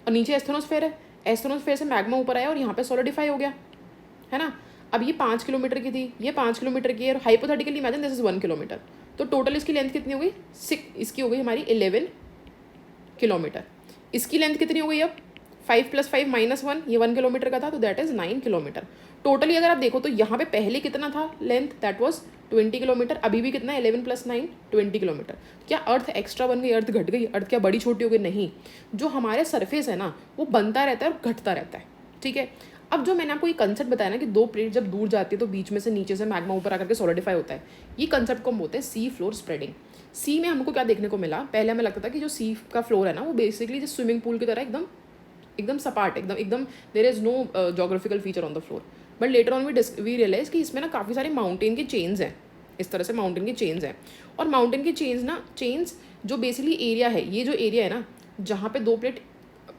[SPEAKER 1] और नीचे एस्थेनोस्फेयर है, एस्थेनोस्फेयर से मैग्मा ऊपर आया और यहाँ पे सॉलिडिफाई हो गया, है ना। अब ये 5 किलोमीटर की थी, ये 5 किलोमीटर की है, और hypothetically imagine this is 1 kilometre, तो टोटल इसकी लेंथ कितनी हो गई, 6, इसकी हो गई हमारी 11 किलोमीटर। इसकी लेंथ कितनी हो गई, अब 5 + 5 - 1, ये 1 किलोमीटर का था, तो दैट इज 9 किलोमीटर टोटली। अगर आप देखो तो यहाँ पे पहले कितना था लेंथ, दैट वाज 20 किलोमीटर, अभी भी कितना है, 11 + 9 20 किलोमीटर। क्या अर्थ एक्स्ट्रा बन गई, अर्थ घट गई, अर्थ क्या बड़ी छोटी हो गई, नहीं, जो हमारे सरफेस है ना वो बनता रहता है और घटता रहता है, ठीक है। अब जो मैंने आपको ये कंसेप्ट बताया ना कि दो प्लेट जब दूर जाती है तो बीच में से नीचे से मैग्मा ऊपर आकर के सॉलिडिफाई होता है, ये कंसेप्ट को हम बोलते हैं सी फ्लोर स्प्रेडिंग। सी में हमको क्या देखने को मिला, पहले हमें लगता था कि जो सी का फ्लोर है ना वो बेसिकली जो स्विमिंग पूल की तरह एकदम एकदम सपाट, एकदम there is no geographical feature on the floor, but later on we realise कि इसमें ना काफ़ी सारे माउंटेन के चेन्स हैं, इस तरह से माउंटेन के चेन्स हैं, और माउंटेन के चेन्स जो बेसिकली एरिया है, ये जो एरिया है ना जहाँ पे दो प्लेट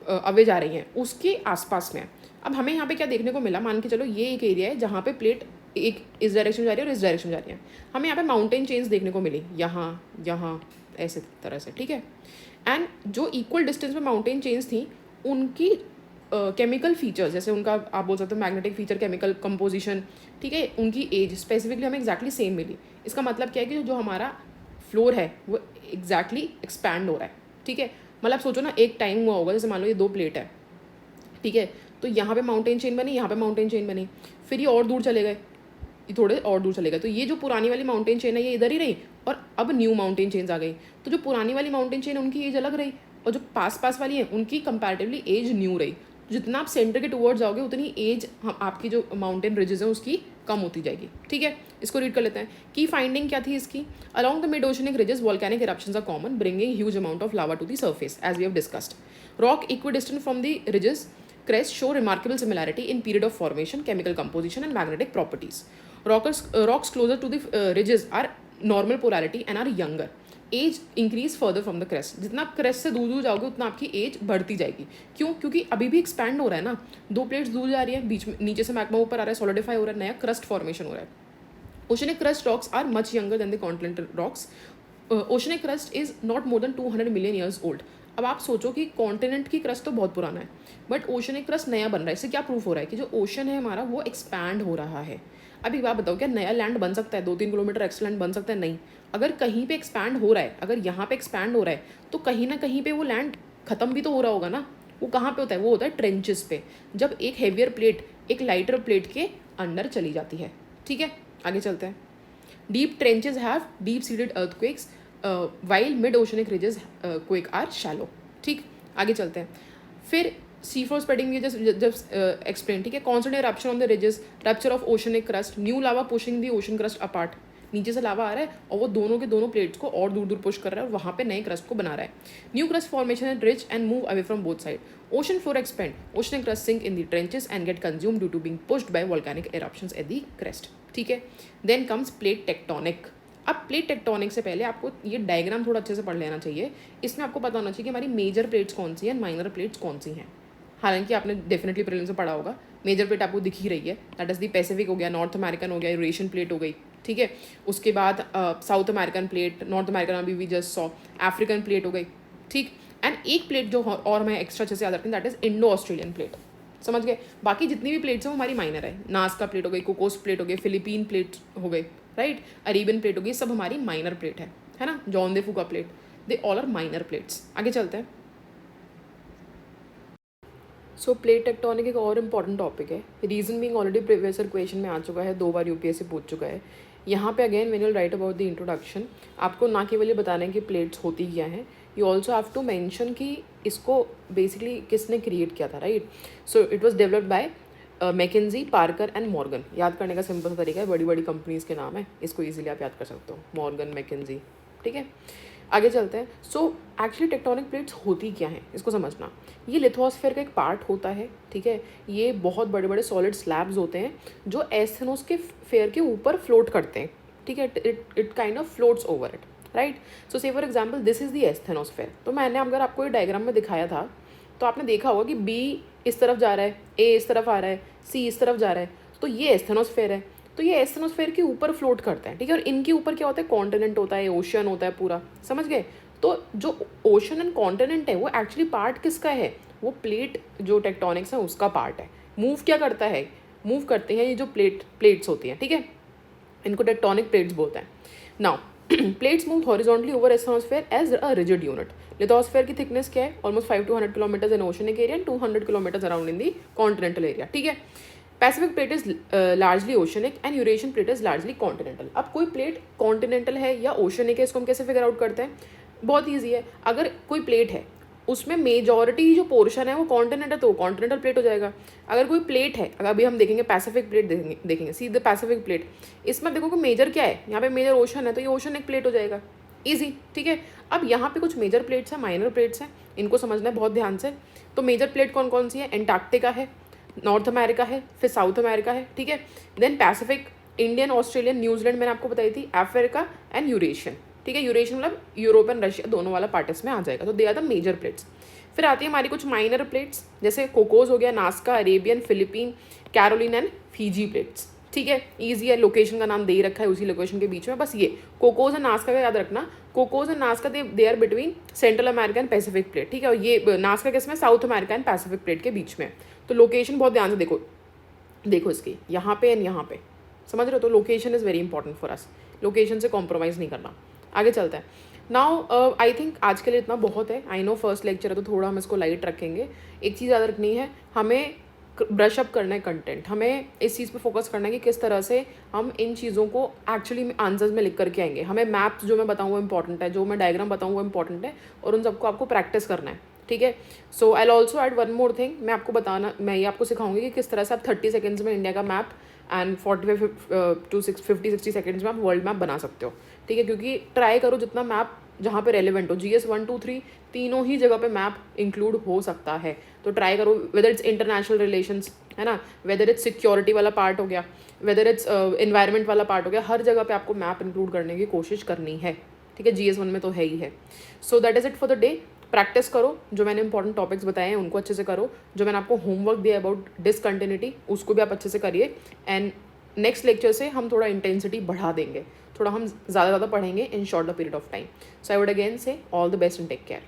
[SPEAKER 1] अवे जा रही हैं उसके आसपास में। अब हमें यहाँ पे क्या देखने को मिला, मान के चलो ये एक एरिया है जहाँ पे प्लेट एक इस डायरेक्शन जा रही है और इस डायरेक्शन जा रही है, हमें यहाँ पे माउंटेन चेन्स देखने को मिली, यहाँ ऐसे तरह से, ठीक है। एंड जो इक्वल डिस्टेंस में माउंटेन चेन्स थी उनकी केमिकल फीचर्स, जैसे उनका आप बोल सकते हो मैग्नेटिक फीचर, केमिकल कंपोजिशन, ठीक है, उनकी एज स्पेसिफिकली हमें एक्जैक्टली सेम मिली। इसका मतलब क्या है कि जो हमारा फ्लोर है वो एग्जैक्टली एक्सपैंड हो रहा है, ठीक है। मतलब सोचो ना, एक टाइम हुआ होगा, जैसे मान लो ये दो प्लेट है, ठीक है, तो यहाँ पे माउंटेन चेन बनी, यहाँ पे माउंटेन चेन बनी, फिर ये और दूर चले गए, ये थोड़े और दूर चले गए, तो ये जो पुरानी वाली माउंटेन चेन है ये इधर ही रही, और अब न्यू माउंटेन चेन्स आ गई। तो जो पुरानी वाली माउंटेन चेन उनकी एज अलग रही, और जो पास वाली है उनकी कंपैरेटिवली एज न्यू रही। जितना आप सेंटर के टुवर्ड्स जाओगे उतनी एज आपकी जो माउंटेन रिजेस हैं उसकी कम होती जाएगी, ठीक है। इसको रीड कर लेते हैं। की फाइंडिंग क्या थी इसकी, along the mid oceanic ridges volcanic eruptions are common, bringing huge amount of lava to the surface as we have discussed. Rock equidistant from the ridges crest show remarkable similarity in period of formation, chemical composition and magnetic properties. Rocks closer to the ridges are normal polarity and are younger. Age increase further from the crest, जितना आप crest से दूर दूर जाओगे उतना आपकी as बढ़ती जाएगी। क्यों? क्योंकि अभी भी एक्सपैंड हो रहा है ना, 2 प्लेट्स दूर जा रही है, बीच में नीचे से मैग्मा ऊपर आ रहा है, सॉलिडिफाई हो रहा है, नया क्रस्ट फॉर्मेशन हो रहा है। Oceanic crust rocks are much younger than the continental rocks. Oceanic crust is not more than 200 million years old. अब आप सोचो कि कॉन्टिनेंट की क्रस्ट तो बहुत पुराना है, बट ओशनिक क्रस्ट नया बन रहा है। इससे क्या प्रूफ हो रहा है कि जो ओशन है हमारा वो एक्सपैंड हो रहा है। अभी बात बताओ, क्या नया लैंड बन सकता है? 2-3 किलोमीटर एक्स्ट्रा लैंड बन सकता है? नहीं। अगर कहीं पे एक्सपैंड हो रहा है, अगर यहाँ पे एक्सपैंड हो रहा है, तो कहीं ना कहीं पे वो लैंड खत्म भी तो हो रहा होगा ना। वो कहाँ पे होता है? वो होता है ट्रेंचेस पे, जब एक हेवियर प्लेट एक लाइटर प्लेट के अंदर चली जाती है। ठीक है, आगे चलते हैं। Deep trenches have deep seated earthquakes while mid oceanic ridges quake are shallow. ठीक, आगे चलते हैं। फिर सी फ्लोर स्प्रेडिंग ये जस्ट एक्सप्लेन। ठीक है, constant eruption on the ridges, rupture of oceanic crust, new lava pushing the ocean crust apart. नीचे से लावा आ रहा है और वो दोनों के दोनों प्लेट्स को और दूर दूर पुश कर रहा है और वहाँ पे नए क्रस्ट को बना रहा है। New crust formation and rich and move away from both side. Ocean floor expand, oceanic crust sink in the trenches and get consume due to being pushed by volcanic eruptions at the crest. ठीक है, then comes plate tectonic. अब plate tectonic से पहले आपको ये diagram थोड़ा अच्छे से पढ़ लेना चाहिए। इसमें आपको पता होना चाहिए कि हमारी मेजर प्लेट्स कौन सी हैं, माइनर प्लेट्स कौन सी हैं। हालांकि आपने डेफिनेटली प्रीलिम्स में पढ़ा होगा, मेजर प्लेट आपको दिख ही रही है, दैट इज द पैसिफिक हो गया, नॉर्थ अमेरिकन हो गया, यूरेशियन प्लेट हो गई। ठीक है, उसके बाद South American plate, North American अभी we just saw, African plate हो गई। ठीक, एंड एक प्लेट जो और मैं एक्स्ट्रा अच्छे से याद रखती हूँ, that is Indo Australian plate. समझ गए? बाकी जितनी भी प्लेट्स हैं वो हमारी माइनर है। नास्का प्लेट हो गई, कोकोस प्लेट हो गई, फिलीपीन प्लेट हो गई, राइट, अरेबियन प्लेट हो गई, सब हमारी माइनर प्लेट है ना। Juan de Fuca plate, they all are minor plates. आगे चलते हैं। सो प्लेट टेक्टोनिक एक और इम्पॉर्टेंट टॉपिक है। Reason being already previous year question में आ चुका है, 2 बार यूपीएससी पूछ चुका है। यहाँ पे again when you right about the introduction, आपको ना केवल ये बताना है कि प्लेट्स होती क्या हैं, you also have to mention कि इसको बेसिकली किसने क्रिएट किया था, right. So it was developed by McKenzie, Parker and Morgan. याद करने का सिंपल सा तरीका है, बड़ी बड़ी कंपनीज़ के नाम है, इसको ईजिली आप याद कर सकते हो, मॉर्गन, मैकेंजी। ठीक है, आगे चलते हैं। सो एक्चुअली टेक्टोनिक प्लेट्स होती क्या हैं, इसको समझना। ये लिथोस्फीयर का एक पार्ट होता है। ठीक है, ये बहुत बड़े बड़े सॉलिड स्लैब्स होते हैं जो एस्थेनोस के फेयर के ऊपर फ्लोट करते हैं। ठीक है, it kind of floats over it, right. So say for example this is the asthenosphere. तो मैंने अगर आपको ये डायग्राम में दिखाया था तो आपने देखा होगा कि बी इस तरफ जा रहा है, ए इस तरफ आ रहा है, सी इस तरफ जा रहा है, तो ये एस्थेनोस्फेयर है। तो ये एस्थेनोस्फेयर के ऊपर फ्लोट करते हैं। ठीक है, और इनके ऊपर क्या होता है? कॉन्टिनेंट होता है, ओशन होता है पूरा। समझ गए? तो जो ओशन एंड कॉन्टिनेंट है वो एक्चुअली पार्ट किसका है? वो प्लेट जो टेक्टोनिक्स है उसका पार्ट है। मूव क्या करता है? मूव करते हैं ये जो प्लेट्स होती हैं। ठीक है, इनको टेक्टोनिक प्लेट्स बोलते हैं। Now plates move horizontally over asthenosphere as a rigid unit. Lithosphere की थिकनेस क्या है? Almost 5 to 100 kilometre in oceanic area, 200 kilometre around in the continental area. ठीक है, Pacific plate is largely oceanic and Eurasian plate is largely continental. अब कोई plate continental है या oceanic है, इसको हम कैसे फिगर आउट करते हैं? बहुत ईजी है। अगर कोई प्लेट है उसमें मेजॉरिटी जो पोर्शन है वो कॉन्टिनेंट है तो कॉन्टिनेंटल प्लेट हो जाएगा। अगर कोई प्लेट है, अगर अभी हम देखेंगे पैसिफिक प्लेट, देखेंगे सी द पैसिफिक प्लेट, इसमें देखो कि मेजर क्या है, यहाँ पे मेजर ओशन है तो ये ओशन एक प्लेट हो जाएगा। ईजी। ठीक है, अब यहाँ पे कुछ मेजर प्लेट्स हैं, माइनर प्लेट्स हैं, इनको समझना है बहुत ध्यान से। तो मेजर प्लेट कौन कौन सी है? एंटार्क्टिका है, नॉर्थ अमेरिका है, फिर साउथ अमेरिका है। ठीक है, then Pacific, Indian, Australian, New Zealand मैंने आपको बताई थी, अफ्रीका एंड यूरेशियन। ठीक है, यूरेशियन मतलब यूरोप एंड रशिया दोनों वाला पार्ट इसमें आ जाएगा। तो they are the major plates. फिर आती है हमारी कुछ माइनर प्लेट्स, जैसे कोकोस हो गया, Nazca, Arabian, Philippine, Caroline and Fiji plates. ठीक है, ईजी है, लोकेशन का नाम दे ही रखा है उसी लोकेशन के बीच में। बस ये कोकोस एंड नास्का का याद रखना। Cocos and Nazca they are between Central America and Pacific plate. ठीक है, और ये नास्का किसमें? South America and Pacific plate के बीच में। तो लोकेशन बहुत ध्यान से देखो इसकी, यहाँ पे एंड यहाँ पे, समझ रहे हो? तो location is very important for us, location से कॉम्प्रोमाइज़ नहीं करना। आगे चलता है। नाउ आई थिंक आज के लिए इतना बहुत है। आई नो फर्स्ट लेक्चर है तो थोड़ा हम इसको लाइट रखेंगे। एक चीज़ याद रखनी है, हमें ब्रश अप करना है कंटेंट, हमें इस चीज़ पे फोकस करना है कि किस तरह से हम इन चीज़ों को एक्चुअली आंसर्स में लिख करके आएंगे। हमें मैप्स जो मैं बताऊँ वो इंपॉर्टेंट है, जो मैं डायग्राम बताऊँ वो इंपॉर्टेंट है, और उन सबको आपको प्रैक्टिस करना है। ठीक है, so I also add one more thing, मैं ये आपको सिखाऊंगी कि किस तरह से आप 30 सेकेंड्स में इंडिया का मैप एंड 45 to 50-60 सेकेंड्स में आप वर्ल्ड मैप बना सकते हो। ठीक है, क्योंकि ट्राई करो जितना मैप जहाँ पे रेलिवेंट हो, GS 1, 2, 3 तीनों ही जगह पे मैप इंक्लूड हो सकता है। तो ट्राई करो, वेदर इट्स इंटरनेशनल रिलेशंस है ना, वेदर इट्स सिक्योरिटी वाला पार्ट हो गया, वेदर इट्स एनवायरनमेंट वाला पार्ट हो गया, हर जगह पे आपको मैप इंक्लूड करने की कोशिश करनी है। ठीक है, GS1 में तो है ही है। So that is it for the day. Practice करो, जो मैंने इंपॉर्टेंट टॉपिक्स बताए हैं उनको अच्छे से करो, जो मैंने आपको होमवर्क दिया अबाउट डिसकंटिन्यूटी उसको भी आप अच्छे से करिए। एंड नेक्स्ट लेक्चर से हम थोड़ा इंटेंसिटी बढ़ा देंगे, थोड़ा हम ज़्यादा पढ़ेंगे in short the period of time. So I would again say all the best and take care.